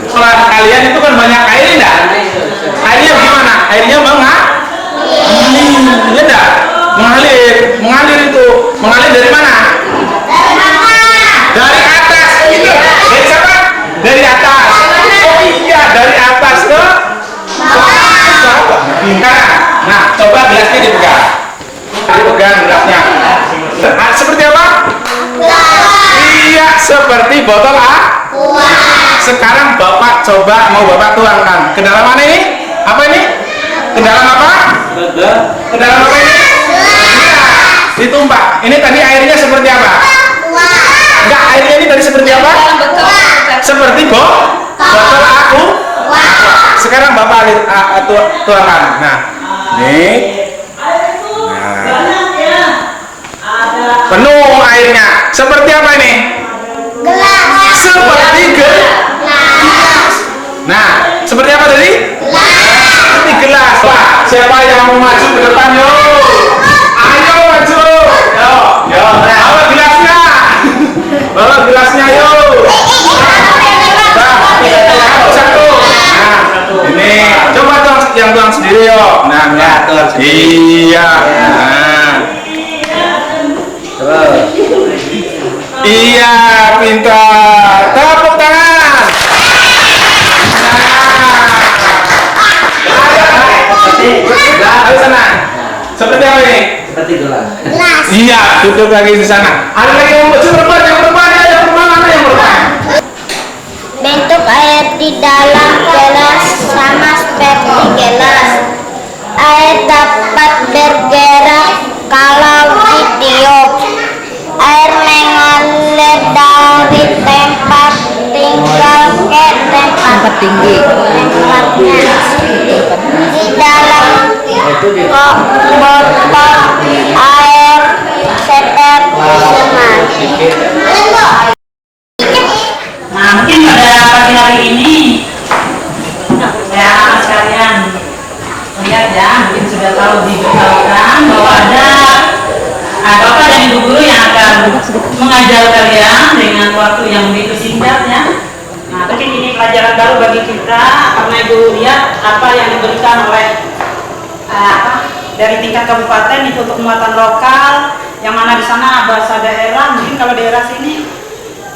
sekolah kalian itu kan banyak air enggak? Airnya gimana? Airnya mengalir enggak? Mengalir itu. Mengalir dari mana? Dari atas. Itu. Dari siapa? Dari atas. Oh iya, dari atas ke bawah. Nah, coba gelasnya dipegang. Dipegang gelasnya. Seperti apa? Iya, seperti botol Sekarang Bapak coba mau Bapak tuangkan. Ke dalam mana ini? Apa ini? Ke dalam apa? Ke dalam apa ini? Ditumpah. Ini tadi airnya seperti apa? Enggak, airnya ini tadi seperti apa? Seperti botol aku. Sekarang Bapak tuangkan. Nah, nih. Penuh airnya. Seperti apa ini? Gelas. Seperti gelas. Nah, seperti apa tadi? Gelas. Seperti gelas. Wah, siapa yang mau maju ke depan yo? Ayo maju. Yo. Bawa gelasnya. Bawa gelasnya yo. Satu. Nah, ini coba dong yang tuang sendiri yo. Nah, iya. Nah. Iya, pintar. Tepuk tangan. Ayo sana. Seperti apa ini? Seperti gelas. Iya, duduk lagi di sana. Ada lagi yang berdepan, yang berdepan. Bentuk air di dalam gelas sama seperti gelas. Air dapat bergerak kalau ditiup. Air mengalir dari tempat tinggal ke tempat tinggi. Tempatnya di dalam botol air seperti sungai. Nah, mungkin pada pagi hari ini ya sekalian lihat ya, mungkin sudah tahu diberitahukan bahwa ada Bapak dan Ibu guru yang akan mengajar kalian dengan waktu yang begitu singkat ya. Nah, mungkin ini pelajaran baru bagi kita karena Ibu lihat apa yang diberikan oleh dari tingkat kabupaten itu untuk muatan lokal, yang mana di sana bahasa daerah. Mungkin kalau daerah sini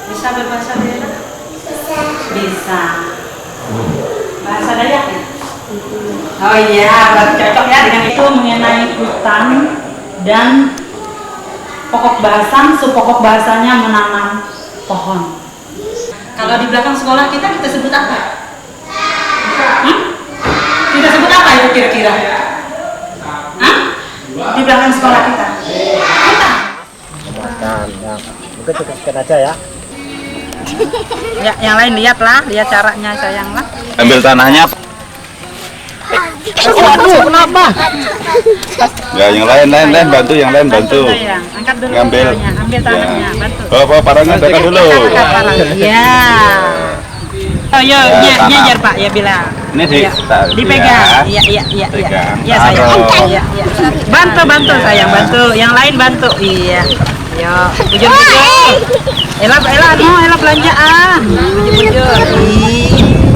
bisa berbahasa daerah? Bisa. Bahasa Dayak ya? Oh iya, berarti cocok ya dengan itu mengenai hutan dan pokok bahasan, subpokok bahasanya menanam pohon. Kalau di belakang sekolah kita sebut apa? Kita sebut apa itu kira-kira? Di belakang sekolah kita? Mungkin cukup aja ya. Ya, yang lain lihat caranya sayanglah. Ambil tanahnya. Waduh, kenapa? Ya, yang lain bantu, yang lain bantu. Angkat dulu. Ngambil. Ambil tanahnya, bantu. Oh, parangnya tekan dulu. Ya. Oh, yo, nyajar Pak, ya bilang. Ini dipegang. Iya. Ya, sayang. Iya. Bantu sayang, bantu. Yang lain bantu. Iya. Yo, bujur. Ela belanjaan. Bujur.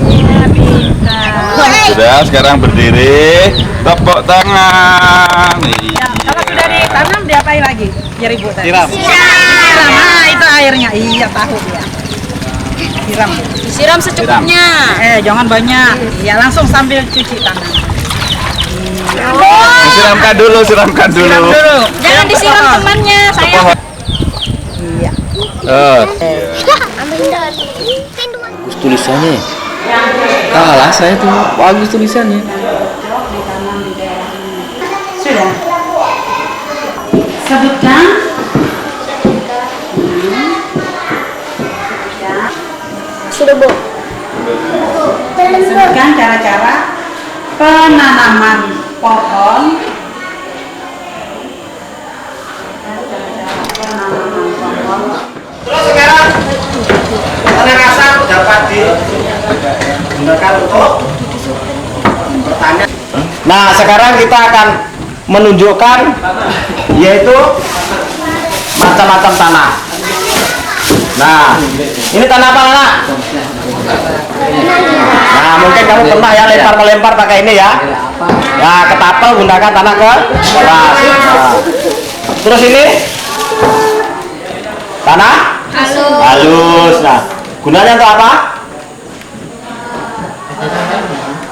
Iya, pintar. Sudah, sekarang berdiri, tepuk tangan. Ya, kalau sudah ditanam diapain lagi? Biar Ibu tadi. Siram. Nah, itu airnya. Iya, tahu dia. Siram secukupnya. Jangan banyak. Ya, langsung sambil cuci tangan. Siramkan dulu. Jangan disiram temannya, saya. Iya. Bagus tulisannya. Kalah saya tuh, bagus tulisannya. Sudah. Sebutkan. Sudah, Bu. Sebutkan cara-cara penanaman pohon. Terus sekarang penerasan dapat digunakan untuk pertanian. Nah, sekarang kita akan menunjukkan yaitu macam-macam tanah. Nah, ini tanah apa, anak? Nah, mungkin kamu pernah ya lempar pakai ini ya. Ya, ketapel gunakan tanah ke keras. Nah. Terus ini tanah halus. Nah, gunanya untuk apa?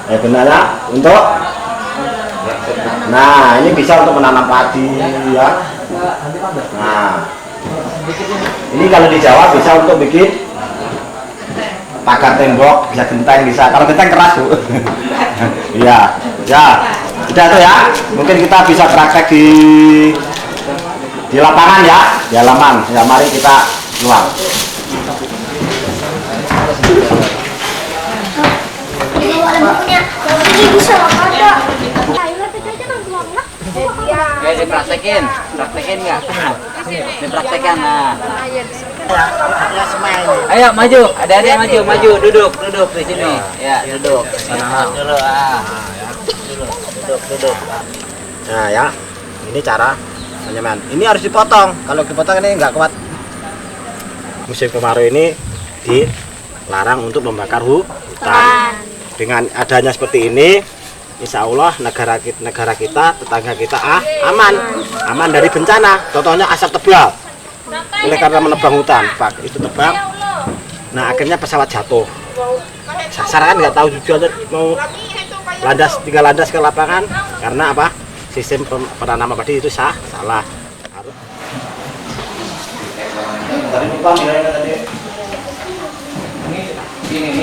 Gunanya untuk, nah ini bisa untuk menanam padi ya. Nah, ini kalau di Jawa bisa untuk bikin pagar tembok, bisa genteng, bisa. Kalau genteng keras, Bu. Iya, ya. Udah tuh ya. Mungkin kita bisa praktek di lapangan ya, di halaman. Ya, mari kita keluar. Ini bisa ada. Ya, dipraktekin nggak? Dipraktekan, nah. Ayo maju, ada maju, duduk di sini. Ya, duduk. Duduk. Nah ya, ini cara penyamaan. Ini harus dipotong. Kalau dipotong ini nggak kuat. Musim kemarau ini dilarang untuk membakar hutan. Dengan adanya seperti ini, insya Allah negara kita, tetangga kita aman dari bencana. Contohnya asap tebal. Oleh karena menebang hutan, Pak, itu tebang. Nah akhirnya pesawat jatuh. Sasar kan nggak tahu juga mau tinggal landas ke lapangan karena apa? Sistem penanaman padi itu salah. Tadi lupa bilangnya tadi. Ini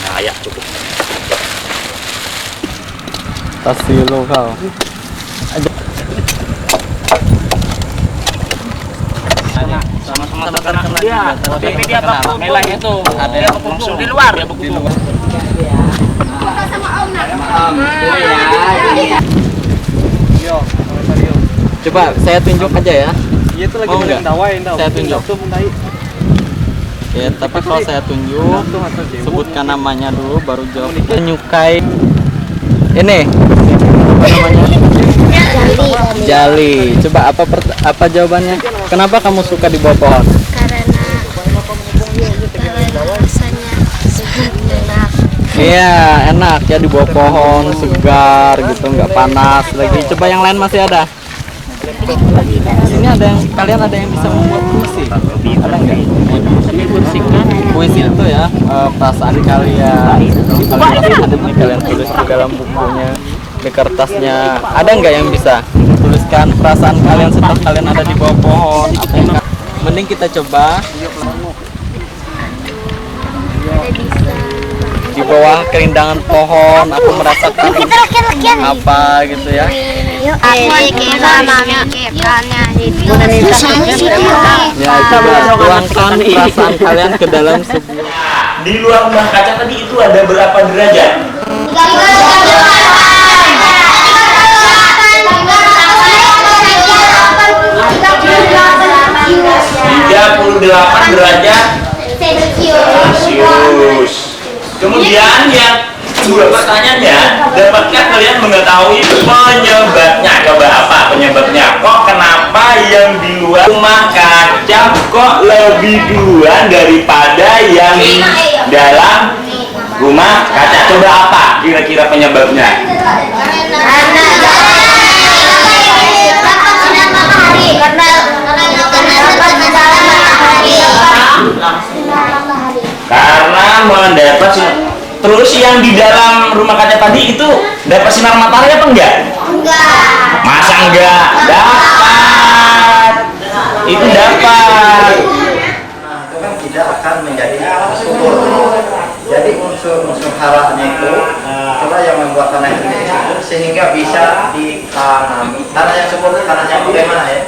nah, ya cukup. Tasih lokal. Sama-sama terkena dia. Tapi dia bakal nilainya tuh ada yang langsung di luar. Coba saya tunjuk aja ya. Iya tuh lagi mau nggak? Saya tunjuk. Ya, tapi kalau saya tunjuk, sebutkan namanya dulu, baru jawab. Menyukai ini apa namanya? Jali. Coba apa jawabannya? Kenapa kamu suka di bawah pohon? Karena rasanya enak. Iya, enak ya di bawah pohon, segar gitu, nggak panas lagi. Coba yang lain masih ada. Ini kalian ada yang bisa membuat puisi? Ada nggak? Puisi itu ya perasaan kalian. Kalian tulis di dalam bukunya, di kertasnya. Ada nggak yang bisa tuliskan perasaan kalian setelah kalian ada di bawah pohon? Mending kita coba di bawah kerindangan pohon. Aku merasakan apa gitu ya. Ya, coba tuangkan perasaan kalian ke dalam sebuah. Di luar rumah kaca tadi itu ada berapa derajat? 38 derajat Celcius. Kemudian yang dua pertanyaannya, dapatkah kalian mengetahui penyebabnya? Coba apa penyebabnya? Kok kenapa yang di luar rumah kaca kok lebih duluan daripada yang di dalam rumah kaca? Coba apa kira-kira penyebabnya? mendapat terus yang di dalam rumah kaca tadi itu dapat sinar matahari apa enggak? Enggak. Masa enggak? Dapat. Itu dapat. Itu kan tidak akan menjadi subur. Jadi unsur-unsur haranya itu itulah yang membuat tanah itu menjadi subur sehingga bisa ditanami. Tanah yang subur itu tanah yang bagaimana ya?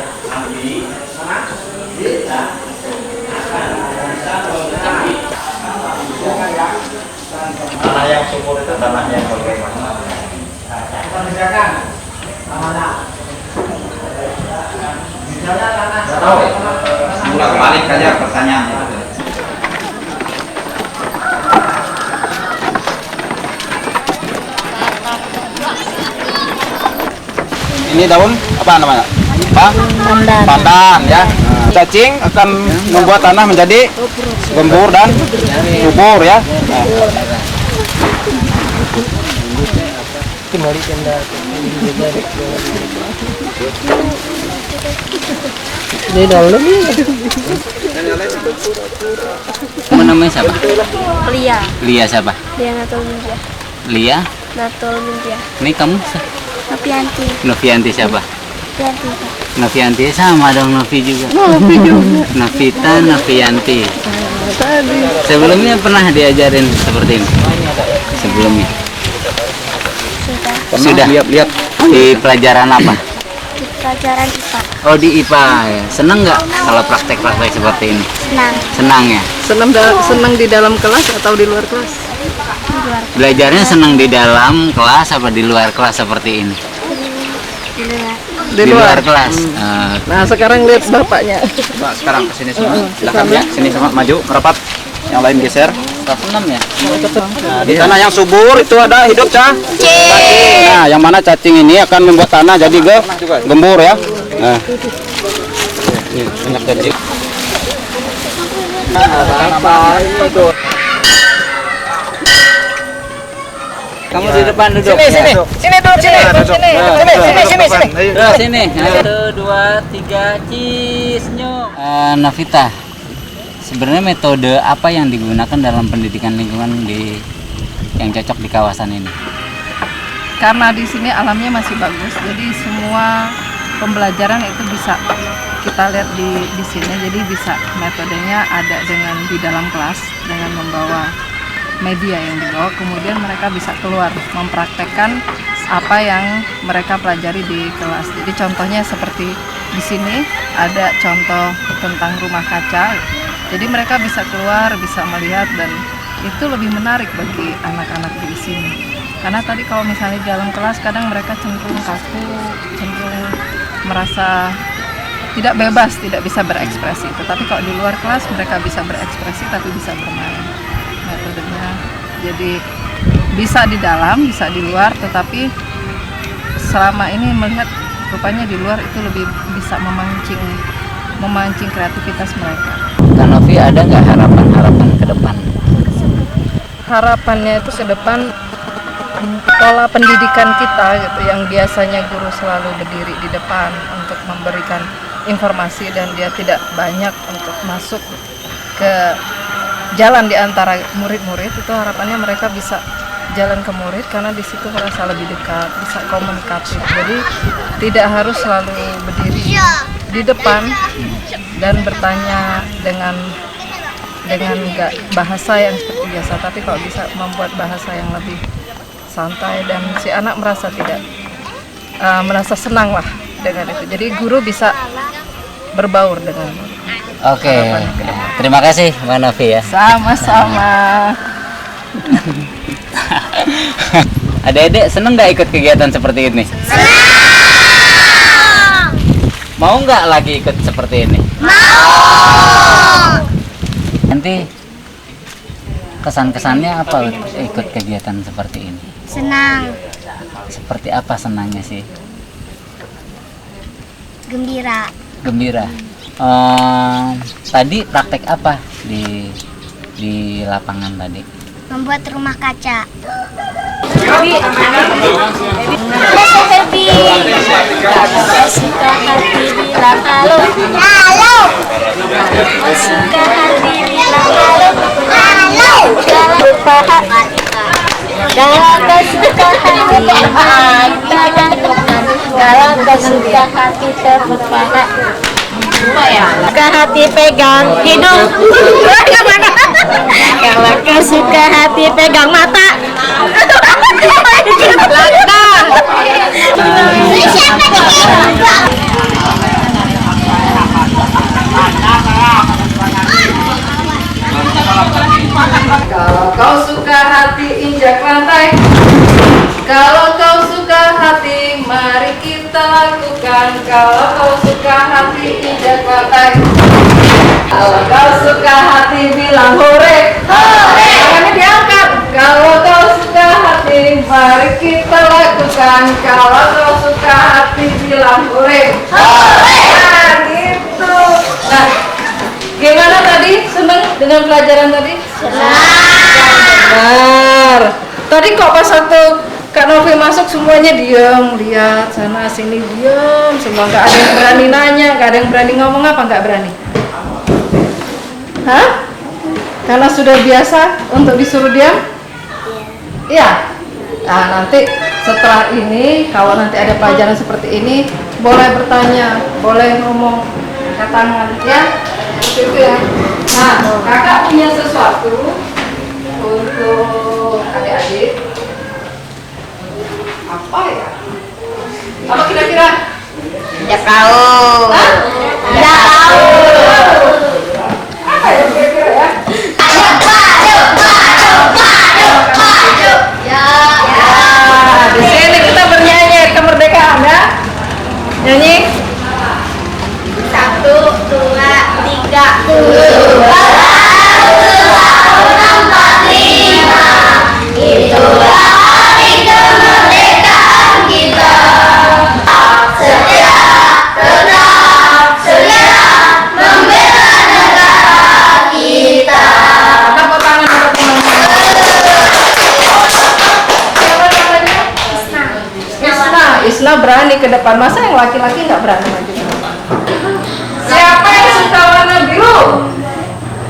Tanah yang subur itu tanah yang bagaimana? Nggak tahu ya? Mulai balik aja pertanyaannya. Ini daun apa namanya? Pandan. Pandan ya. Cacing akan membuat tanah menjadi gembur dan subur ya. Ini daun nih. Kamu namanya siapa? Lia. Lia siapa? Lia Natul Mintia. Lia. Natul Mintia. Ini kamu? Novianti. Novianti siapa? Novianti. Novianti sama dong, Novi juga. Novi juga. Novita, Novianti. Sebelumnya pernah diajarin seperti ini? Sebelumnya? Sudah. Lihat di pelajaran apa? Di pelajaran IPA. Oh, di IPA ya. Seneng nggak kalau praktek-praktek seperti ini? Senang. Senang ya? Senang di dalam kelas atau di luar kelas? Di luar. Belajarnya senang di dalam kelas apa di luar kelas seperti ini? Di luar. Di luar kelas. Nah, sekarang lihat bapaknya. Nah, sekarang ke sini semua. Silakan ya, sini sama maju, merapat. Yang lain geser. Senam ya? Nah, di tanah yang subur itu ada hidup cacing. Nah, yang mana cacing ini akan membuat tanah jadi gembur ya. Nah. Ini banyak cacing. Kamu di depan duduk. Sini duduk sini. Sini. 1, 2, 3, cheese nyok. Novita, sebenarnya metode apa yang digunakan dalam pendidikan lingkungan yang cocok di kawasan ini? Karena di sini alamnya masih bagus, jadi semua pembelajaran itu bisa kita lihat di sini. Jadi bisa metodenya ada dengan di dalam kelas dengan membawa media yang dibawa, kemudian mereka bisa keluar mempraktekkan apa yang mereka pelajari di kelas. Jadi contohnya seperti di sini ada contoh tentang rumah kaca. Jadi mereka bisa keluar, bisa melihat, dan itu lebih menarik bagi anak-anak di sini. Karena tadi kalau misalnya di dalam kelas kadang mereka cenderung kaku, cenderung merasa tidak bebas, tidak bisa berekspresi. Tetapi kalau di luar kelas mereka bisa berekspresi tapi bisa bermain. Metodenya jadi bisa di dalam, bisa di luar, tetapi selama ini melihat rupanya di luar itu lebih bisa memancing kreativitas mereka. Kak Novi, ada nggak harapan-harapan ke depan? Harapannya itu ke depan pola pendidikan kita gitu, yang biasanya guru selalu berdiri di depan untuk memberikan informasi dan dia tidak banyak untuk masuk ke jalan di antara murid-murid, itu harapannya mereka bisa jalan ke murid karena di situ merasa lebih dekat, bisa komunikatif. Jadi tidak harus selalu berdiri di depan dan bertanya dengan nggak bahasa yang seperti biasa, tapi kalau bisa membuat bahasa yang lebih santai dan si anak merasa tidak merasa senang lah dengan itu. Jadi guru bisa berbaur dengan murid. Oke, terima kasih Mbak Novi ya. Sama-sama. Adik-adik seneng nggak ikut kegiatan seperti ini? Senang. Mau nggak lagi ikut seperti ini? Mau. Nanti kesan-kesannya apa ikut kegiatan seperti ini? Senang. Seperti apa senangnya sih? Gembira. Gembira. Tadi praktek apa di lapangan tadi? Membuat rumah kaca. Happy. Suka hati bilang halo. Halo. Suka hati bilang halo. Halo. berpaha. Kalau kau suka hati kalau kau suka hati berpaha. Suka hati pegang hidung. Kalau kau suka hati pegang mata. Kalau kau suka hati injak lantai. Kalau kau suka hati mari kita lakukan. Kalau kau suka hati injak lantai. Kalau kau suka hati bilang hore. Hore. Tangannya diangkat. Kalau kau suka hati mari kita lakukan. Kalau kau suka hati bilang hore. Hore. Nah gitu. Nah, gimana tadi? Seneng dengan pelajaran tadi? Benar. Tadi kok pas waktu Kak Novi masuk semuanya diam, lihat sana sini diam, semua nggak ada yang berani nanya, nggak ada yang berani ngomong apa nggak berani? Hah? Karena sudah biasa untuk disuruh diam? Iya. Nah nanti setelah ini kalau nanti ada pelajaran seperti ini boleh bertanya, boleh ngomong angkat tangan ya. Seperti itu ya. Nah kakak punya sesuatu untuk adik-adik. Apa ya? Apa kira-kira? Tidak tahu. Tidak tahu. Apa ya kira-kira ya? Di sini kita bernyanyi kemerdekaan ya. Nyanyi. 1, 2, 3. Itulah hari kemerdekaan kita. Setia, tetap setia membela negara kita. Tepuk tangan untuk Isna berani ke depan, masa yang laki-laki nggak berani maju? Siapa yang suka warna biru?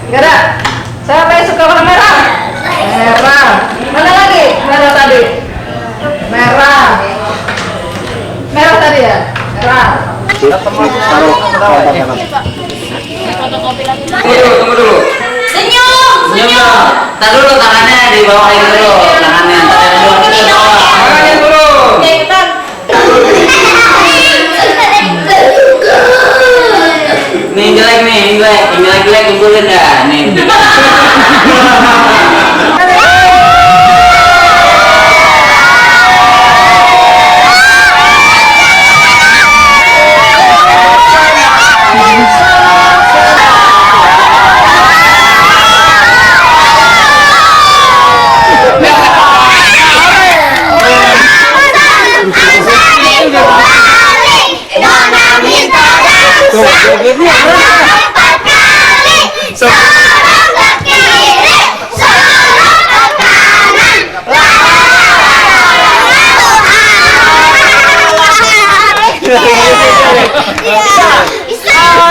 Nggak ada. Siapa yang suka warna merah? Merah. Mana lagi? Merah tadi. Merah. Merah tadi ya. Merah. Tunggu dulu. Senyum. Tar dulu tangannya di bawah ini dulu. Tangannya di bawah. Tangannya dulu. Nih jelek nih, jelek kumpulin dah nih.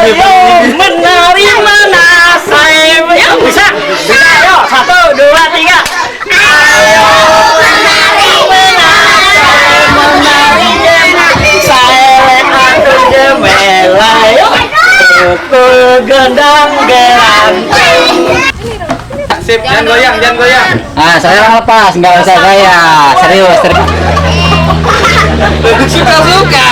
Ayo menari mana saya yang bisa. Ayo 1, 2, 3. Ayo menari mana saya atur jemela. Pukul gendang geranteng. Sip, jangan goyang. Ah, saya lepas, nggak usah gaya. Serius. Suka.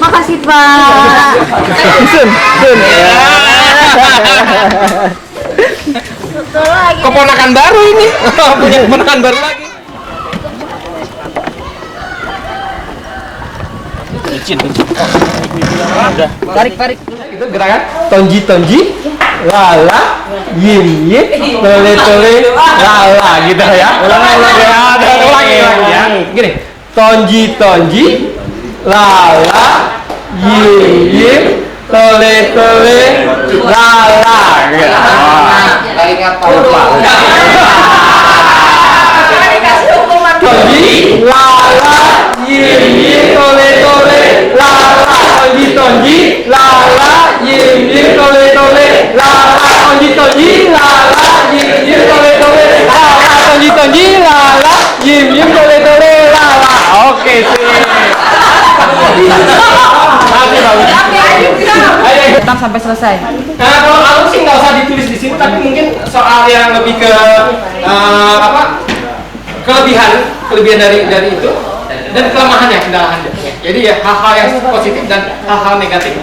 Makasih Pak. Sun. Keponakan baru ini. Punya keponakan baru lagi. Tarik. Itu gerakan tonji, lala, yin, tole, lala gitu ya. Ulangi ya. Gini, tonji, lala, yin, tole tole lala. Tonji lala yim yim tole tole lala tonji tonji lala yim yim tole tole lala tonji tonji lala yim yim tole tole lala tonji tonji lala yim yim tole tole lala. Oke sih. Tetap sampai selesai. Nah, kalau aku sih nggak usah ditulis di sini, tapi mungkin soal yang lebih ke kelebihan dari itu dan kelemahannya, kendalaannya. Jadi ya hal-hal yang positif dan hal-hal negatif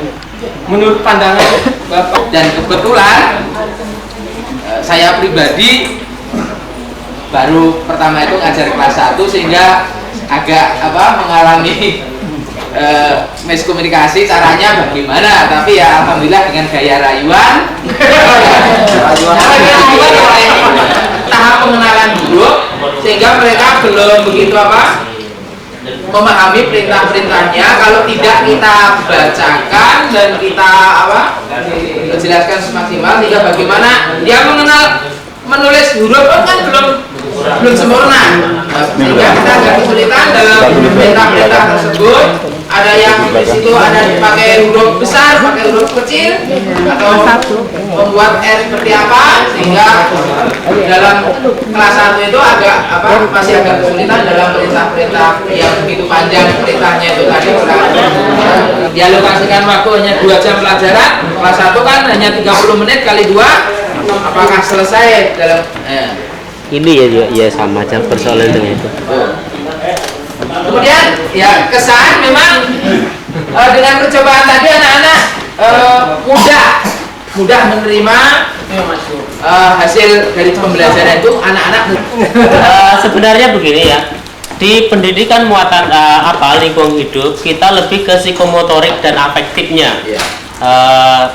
menurut pandangan Bapak. Dan kebetulan saya pribadi baru pertama itu ngajar kelas 1 sehingga agak mengalami miskomunikasi caranya bagaimana, tapi ya alhamdulillah dengan gaya rayuan tahap pengenalan dulu sehingga mereka belum begitu memahami perintah-perintahnya. Kalau tidak kita bacakan dan kita jelaskan semaksimal sehingga bagaimana dia mengenal menulis huruf kan belum sempurna, sehingga kita agak kesulitan dalam perintah-perintah tersebut. Ada yang di situ ada pakai huruf besar, pakai huruf kecil, atau membuat seperti apa, sehingga dalam kelas 1 itu masih agak kesulitan dalam perintah-perintah yang begitu panjang. Perintahnya itu tadi dialokasikan waktu hanya 2 jam pelajaran. Kelas 1 kan hanya 30 menit kali 2, apakah selesai dalam ini ya sama aja persoalan dengan itu. Kemudian ya kesan memang dengan percobaan tadi anak-anak mudah menerima hasil dari pembelajaran itu. Anak-anak sebenarnya begini ya, di pendidikan muatan lingkungan hidup kita lebih ke psikomotorik dan afektifnya.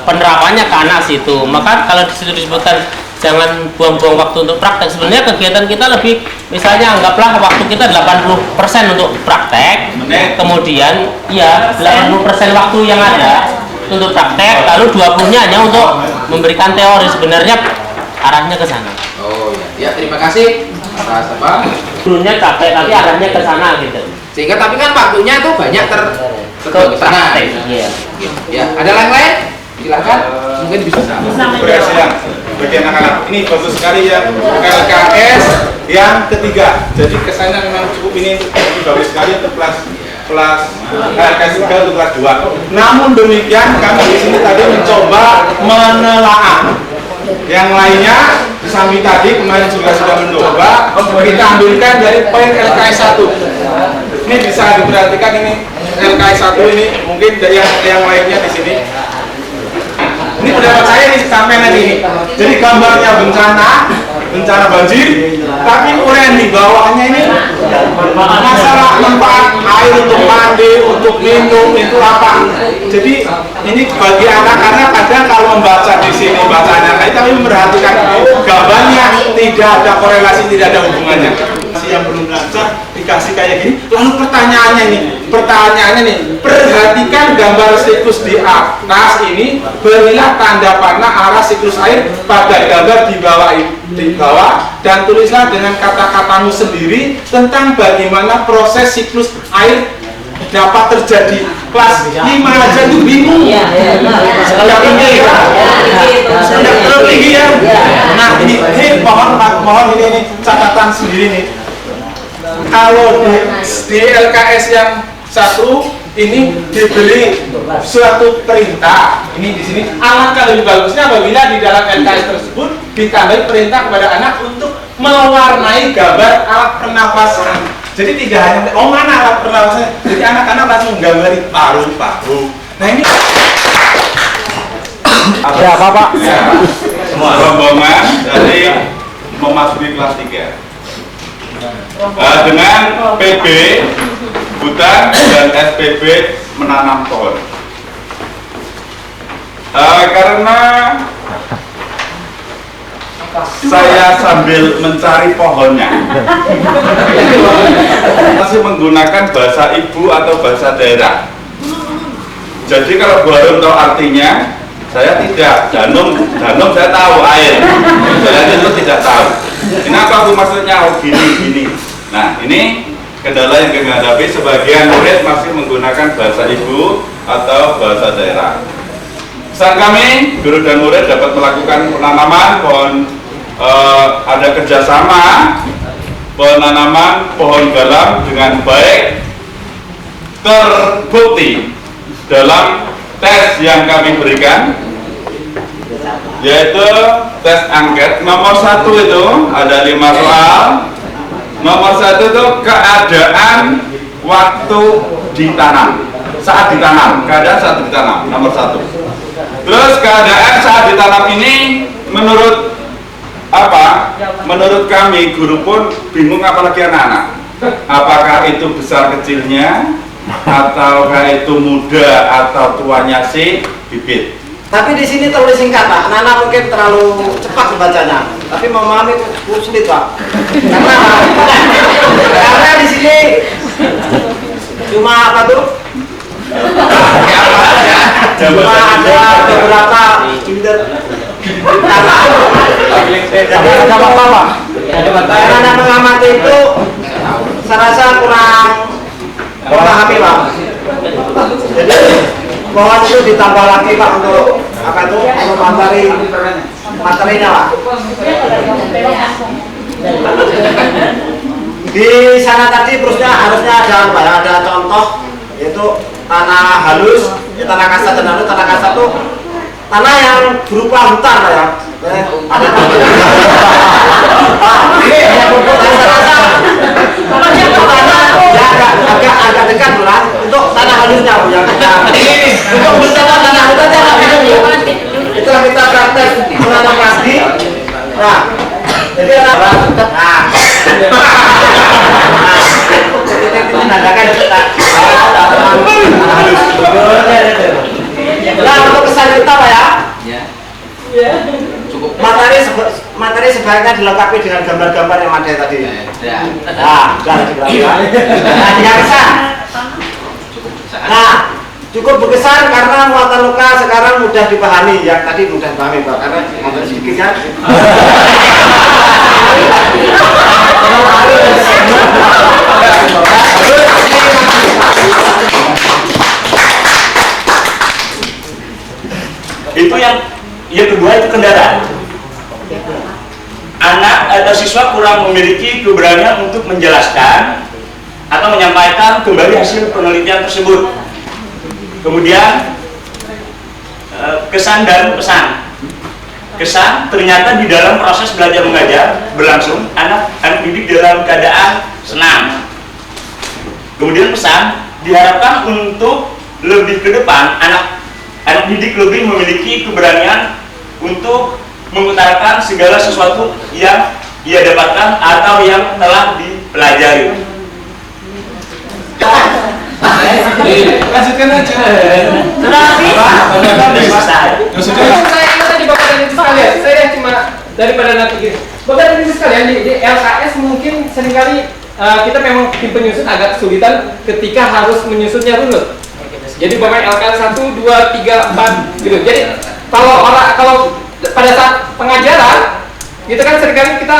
Penerapannya ke anak situ. Maka kalau disitu disebutkan jangan buang-buang waktu untuk praktek, sebenarnya kegiatan kita lebih, misalnya anggaplah waktu kita 80% untuk praktek, kemudian ya 80% waktu yang ada untuk praktek, lalu 20-nya hanya untuk memberikan teori. Sebenarnya arahnya ke sana. Oh ya, terima kasih. Gurunya capek tapi arahnya ke sana gitu. Sehingga tapi kan waktunya tuh banyak ke sana. Iya. Ya, ada yang lain? Silakan. Mungkin bisa. Berhasil ya. Bagi anak-anak ini bagus sekali ya, LKS yang ketiga. Jadi kesannya memang cukup ini bagus sekali untuk kelas LKS 3 untuk kelas 2. Namun demikian kami di sini tadi mencoba menelaah. Yang lainnya di samping tadi kemarin juga sudah mencoba, kita ambilkan dari poin LKS 1. Ini bisa diperhatikan, ini LKS 1 ini mungkin dari yang lainnya di sini. Ini pendapat saya nih sampai nanti ini. Jadi gambarnya bencana banjir, tapi uraian di bawahnya ini masalah tempat air untuk mandi, untuk minum itu apa. Jadi ini bagi anak, karena kadang kalau membaca di sini bacanya tapi memperhatikan gambarnya tidak ada korelasi, tidak ada hubungannya. Si yang belum belajar dikasih kayak gini, lalu pertanyaannya nih, perhatikan gambar siklus di atas ini, berilah tanda panah arah siklus air pada gambar di bawah dan tulislah dengan kata-katamu sendiri tentang bagaimana proses siklus air dapat terjadi. Kelas 5 aja tuh bingung. Sudah tinggi ya. Sudah terlalu tinggi ya. Nah ini mohon ini catatan sendiri nih. Kalau di LKS yang 1 ini diberi suatu perintah, ini di sini alangkah lebih bagusnya apabila di dalam LKS tersebut ditambahi perintah kepada anak untuk mewarnai gambar alat pernapasan. Jadi tidak hanya mana alat pernapasan, jadi anak-anak langsung menggambari paru-paru. Nah ini ya Bapak rombongan dari memasuki kelas 3 dengan PB hutan dan SPB menanam pohon. Karena saya sambil mencari pohonnya masih menggunakan bahasa ibu atau bahasa daerah. Jadi kalau Bu Harum tahu artinya, saya tidak. Danum saya tahu air. Saya itu tidak tahu. Kenapa Bu maksudnya? Oh gini. Nah ini kendala yang kami hadapi. Sebagian murid masih menggunakan bahasa ibu atau bahasa daerah. Pesan kami, guru dan murid dapat melakukan penanaman pohon, ada kerjasama penanaman pohon galam dengan baik, terbukti dalam tes yang kami berikan, yaitu tes angket nomor 1 itu ada 5 soal. Nomor 1 itu keadaan waktu ditanam, saat ditanam, keadaan saat ditanam nomor 1. Terus keadaan saat ditanam ini menurut kami guru pun bingung, apalagi anak-anak. Apakah itu besar kecilnya, ataukah itu muda atau tuanya si bibit? Tapi di sini terlalu singkat Pak, anak-anak mungkin terlalu cepat membacanya. Tapi memahami sulit Pak. Karena di sini cuma apa tuh? Cuma ada beberapa kinder ada apa? Karena mengamati itu saya rasa kurang memahami Pak. Jadi mohon itu ditambah lagi Pak untuk apa itu materinya Pak. Di sana tadi terusnya harusnya ada contoh, yaitu tanah halus, tanah kasar dan halus. Tanah kasar itu tanah yang berupa hutan ya. Ada agak dekat lah untuk tanah halusnya ya. Untuk bersama tanah halusnya itu kita praktek menanam padi. Nah, jadi nah untuk kesan kita Pak ya. Materi sebaiknya dilengkapi dengan gambar-gambar yang ada tadi. Nah, yang kesan. Nah, cukup berkesan karena muatan luka sekarang mudah dipahami. Yang tadi mudah dipahami Pak, karena motor sedikitnya. Itu yang kedua itu kendaraan. Anak atau siswa kurang memiliki keberanian untuk menjelaskan atau menyampaikan kembali hasil penelitian tersebut. Kemudian kesan dan pesan. Kesan ternyata di dalam proses belajar mengajar berlangsung anak didik dalam keadaan senang. Kemudian pesan diharapkan untuk lebih ke depan anak didik lebih memiliki keberanian untuk mengutarakan segala sesuatu yang ia dapatkan atau yang telah dipelajari. Lanjutkan aja. Saya ingat tadi Bapak dan Ibu sekalian, saya cuma daripada nanti gini. Bapak dan Ibu sekalian di LKS mungkin seringkali kita memang tim penyusun agak kesulitan ketika harus menyusunnya runut. Jadi Bapak LKS 1, 2, 3, 4 gitu. Jadi kalau pada saat pengajaran gitu kan seringkali kita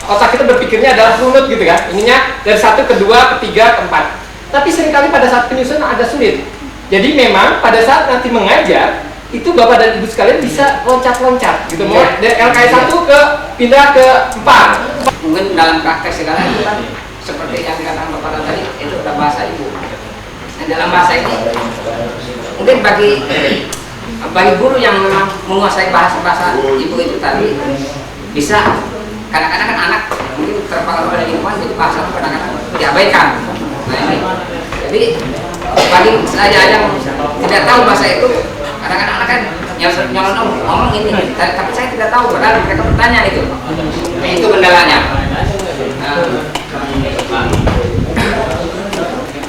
otak kita berpikirnya adalah runut gitu kan. Ininya dari 1 ke 2 ke 3 ke 4. Tapi seringkali pada saat penyusunan agak sulit. Jadi memang pada saat nanti mengajar itu Bapak dan Ibu sekalian bisa loncat-loncat gitu. Mau dari LKS 1 ke pindah ke 4. Mungkin dalam praktek sekarang itu kan seperti yang dikatakan Bapak tadi, itu udah bahasa ibu. Nah, dalam bahasa ini mungkin bagi guru yang memang menguasai bahasa ibu itu tadi bisa, kadang-kadang kan anak mungkin terpengaruh oleh lingkungan, jadi bahasa itu kadang-kadang diabaikan. Nah ini, jadi bagi saya yang tidak tahu bahasa itu, kadang-kadang anak kan nyolong ngomong ini, tapi saya tidak tahu, padahal mereka bertanya itu. Nah itu kendalanya.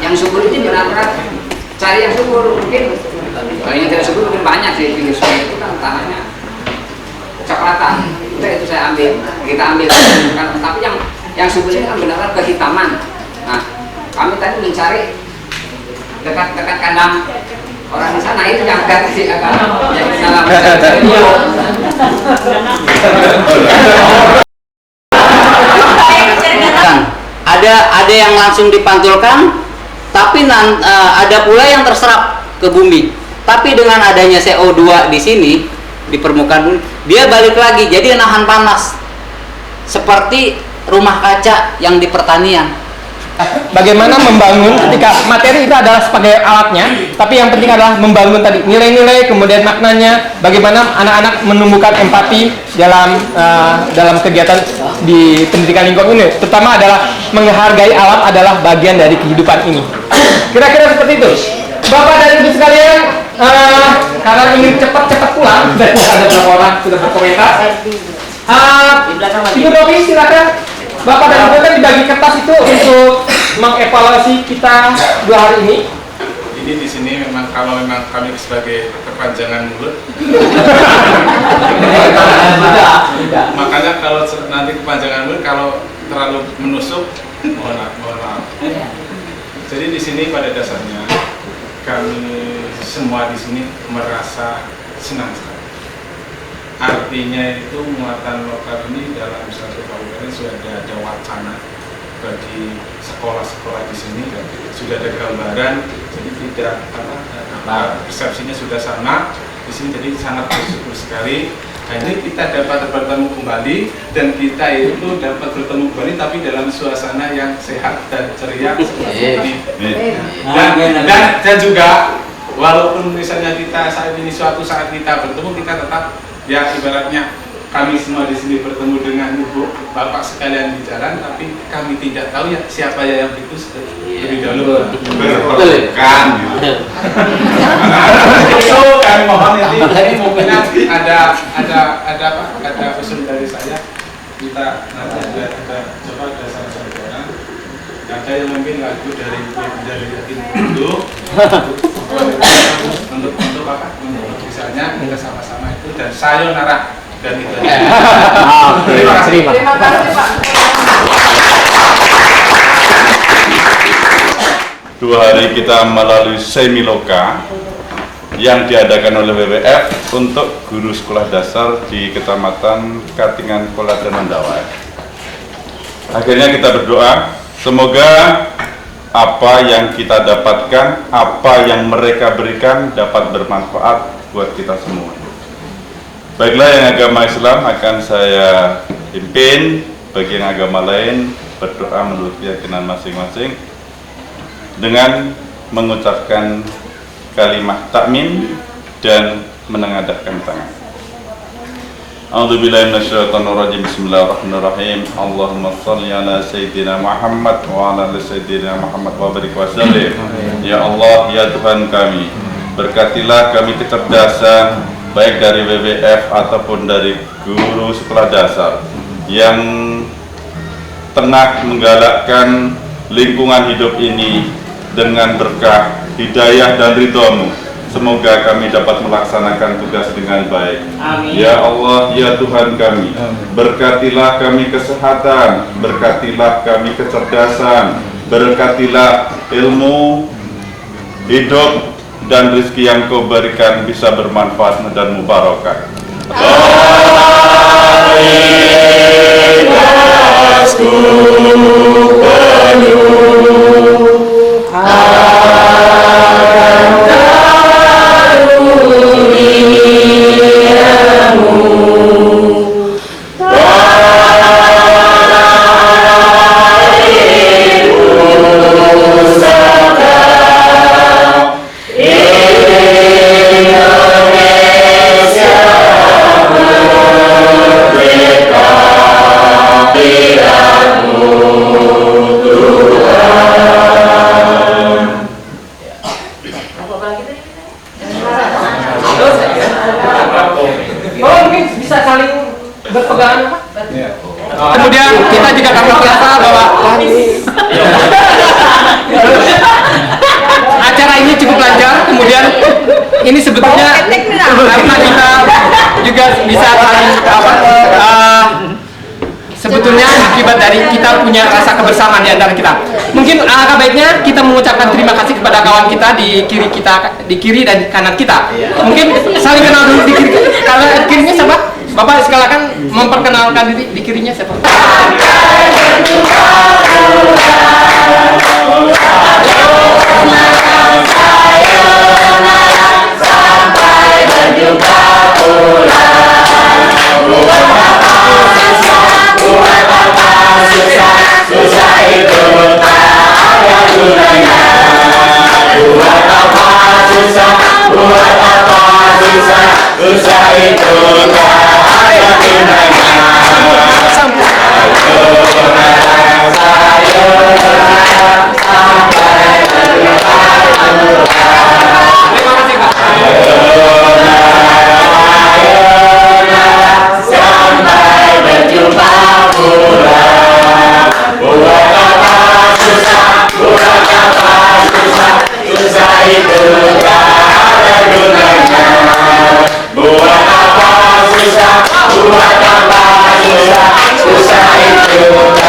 Yang subur itu benar-benar cari yang subur, mungkin kalau yang tidak subur mungkin banyak sih, pinggir sungai itu kan tanahnya coklatan, itu saya ambil, kita ambil kan, tapi yang subur ini kan benar-benar kehitaman. Nah kami tadi mencari dekat kandang orang di sana itu yang ganti sih akan jadi salah. Ada yang langsung dipantulkan, tapi ada pula yang terserap ke bumi. Tapi dengan adanya CO2 di sini di permukaan bumi, dia balik lagi jadi nahan panas seperti rumah kaca yang di pertanian. Bagaimana membangun ketika materi itu adalah sebagai alatnya, tapi yang penting adalah membangun tadi nilai-nilai, kemudian maknanya, bagaimana anak-anak menumbuhkan empati dalam kegiatan di pendidikan lingkungan ini, terutama adalah menghargai alam adalah bagian dari kehidupan ini. Kira-kira seperti itu. Bapak dan Ibu sekalian, karena ingin cepat-cepat pulang dan ada beberapa orang sudah berkomentar. Ibu Novi silakan. Bapak dan Ibu kan dibagi kertas itu untuk mengevaluasi kita 2 hari ini. Ini di sini memang kalau memang kami sebagai kepanjangan mulut. Makanya kalau nanti kepanjangan mulut kalau terlalu menusuk, mohon maaf. Jadi di sini pada dasarnya kami semua di sini merasa senang sekali. Artinya itu muatan lokal ini dalam satu kabupaten sudah ada wacana bagi sekolah-sekolah di sini dan sudah ada gambaran, jadi tidak persepsinya sudah sama di sini, jadi sangat bersyukur sekali. Nah, ini kita dapat bertemu kembali dan kita itu dapat bertemu kembali tapi dalam suasana yang sehat dan ceria seperti ini. Dan juga walaupun misalnya kita saat ini suatu saat kita bertemu, kita tetap ya ibaratnya kami semua di sini bertemu dengan ibu bapak sekalian di jalan, tapi kami tidak tahu ya siapa yang itu lebih dahulu berpelukan. Itu kami mohon ini mungkin ada usul dari saya, kita nanti ada coba ada salah satu orang ada yang mungkin lagu dari itu untuk apa? Untuk misalnya kita sama-sama itu dan sayonara dan itu. Terima kasih. Terima kasih Pak. 2 hari kita melalui semiloka yang diadakan oleh WWF untuk guru sekolah dasar di Kecamatan Katingan Kola dan Mandawai. Akhirnya kita berdoa semoga apa yang kita dapatkan, apa yang mereka berikan dapat bermanfaat buat kita semua. Baiklah, yang agama Islam akan saya pimpin, bagi yang agama lain berdoa menurut keyakinan masing-masing dengan mengucapkan kalimat takmin dan menengadahkan tangan. A'udzubillahi minasyaitonirrajim. Bismillahirrahmanirrahim. Allahumma shalli ala sayyidina Muhammad wa ala ali sayyidina Muhammad wa barik wa sallim. Ya Allah, ya Tuhan kami, berkatilah kami kecerdasan baik dari WWF ataupun dari guru sekolah dasar yang tengah menggalakkan lingkungan hidup ini dengan berkah, hidayah dan ridho-Mu. Semoga kami dapat melaksanakan tugas dengan baik. Amin. Ya Allah, ya Tuhan kami, berkatilah kami kesehatan, berkatilah kami kecerdasan, berkatilah ilmu, hidup, dan rezeki yang Kau berikan bisa bermanfaat dan mubarakah. Kemudian kita juga dapat merasa bahwa acara ini cukup lancar. Kemudian ini sebetulnya karena kita juga bisa saling sebetulnya akibat dari kita punya rasa kebersamaan di antara kita. mungkin alangkah baiknya kita mengucapkan terima kasih kepada kawan kita di kiri dan kanan kita. Mungkin saling kenal dulu di kiri. Kalau kirinya siapa? Bapak silakan memperkenalkan diri di kirinya siapa? Sampai berjumpa buat apa susah itu tak ada gunanya. Buat apa susah itu tak ada gunanya. Sampai berjumpa pula. Buat apa susah itu tak ada gunanya. Buat apa susah itu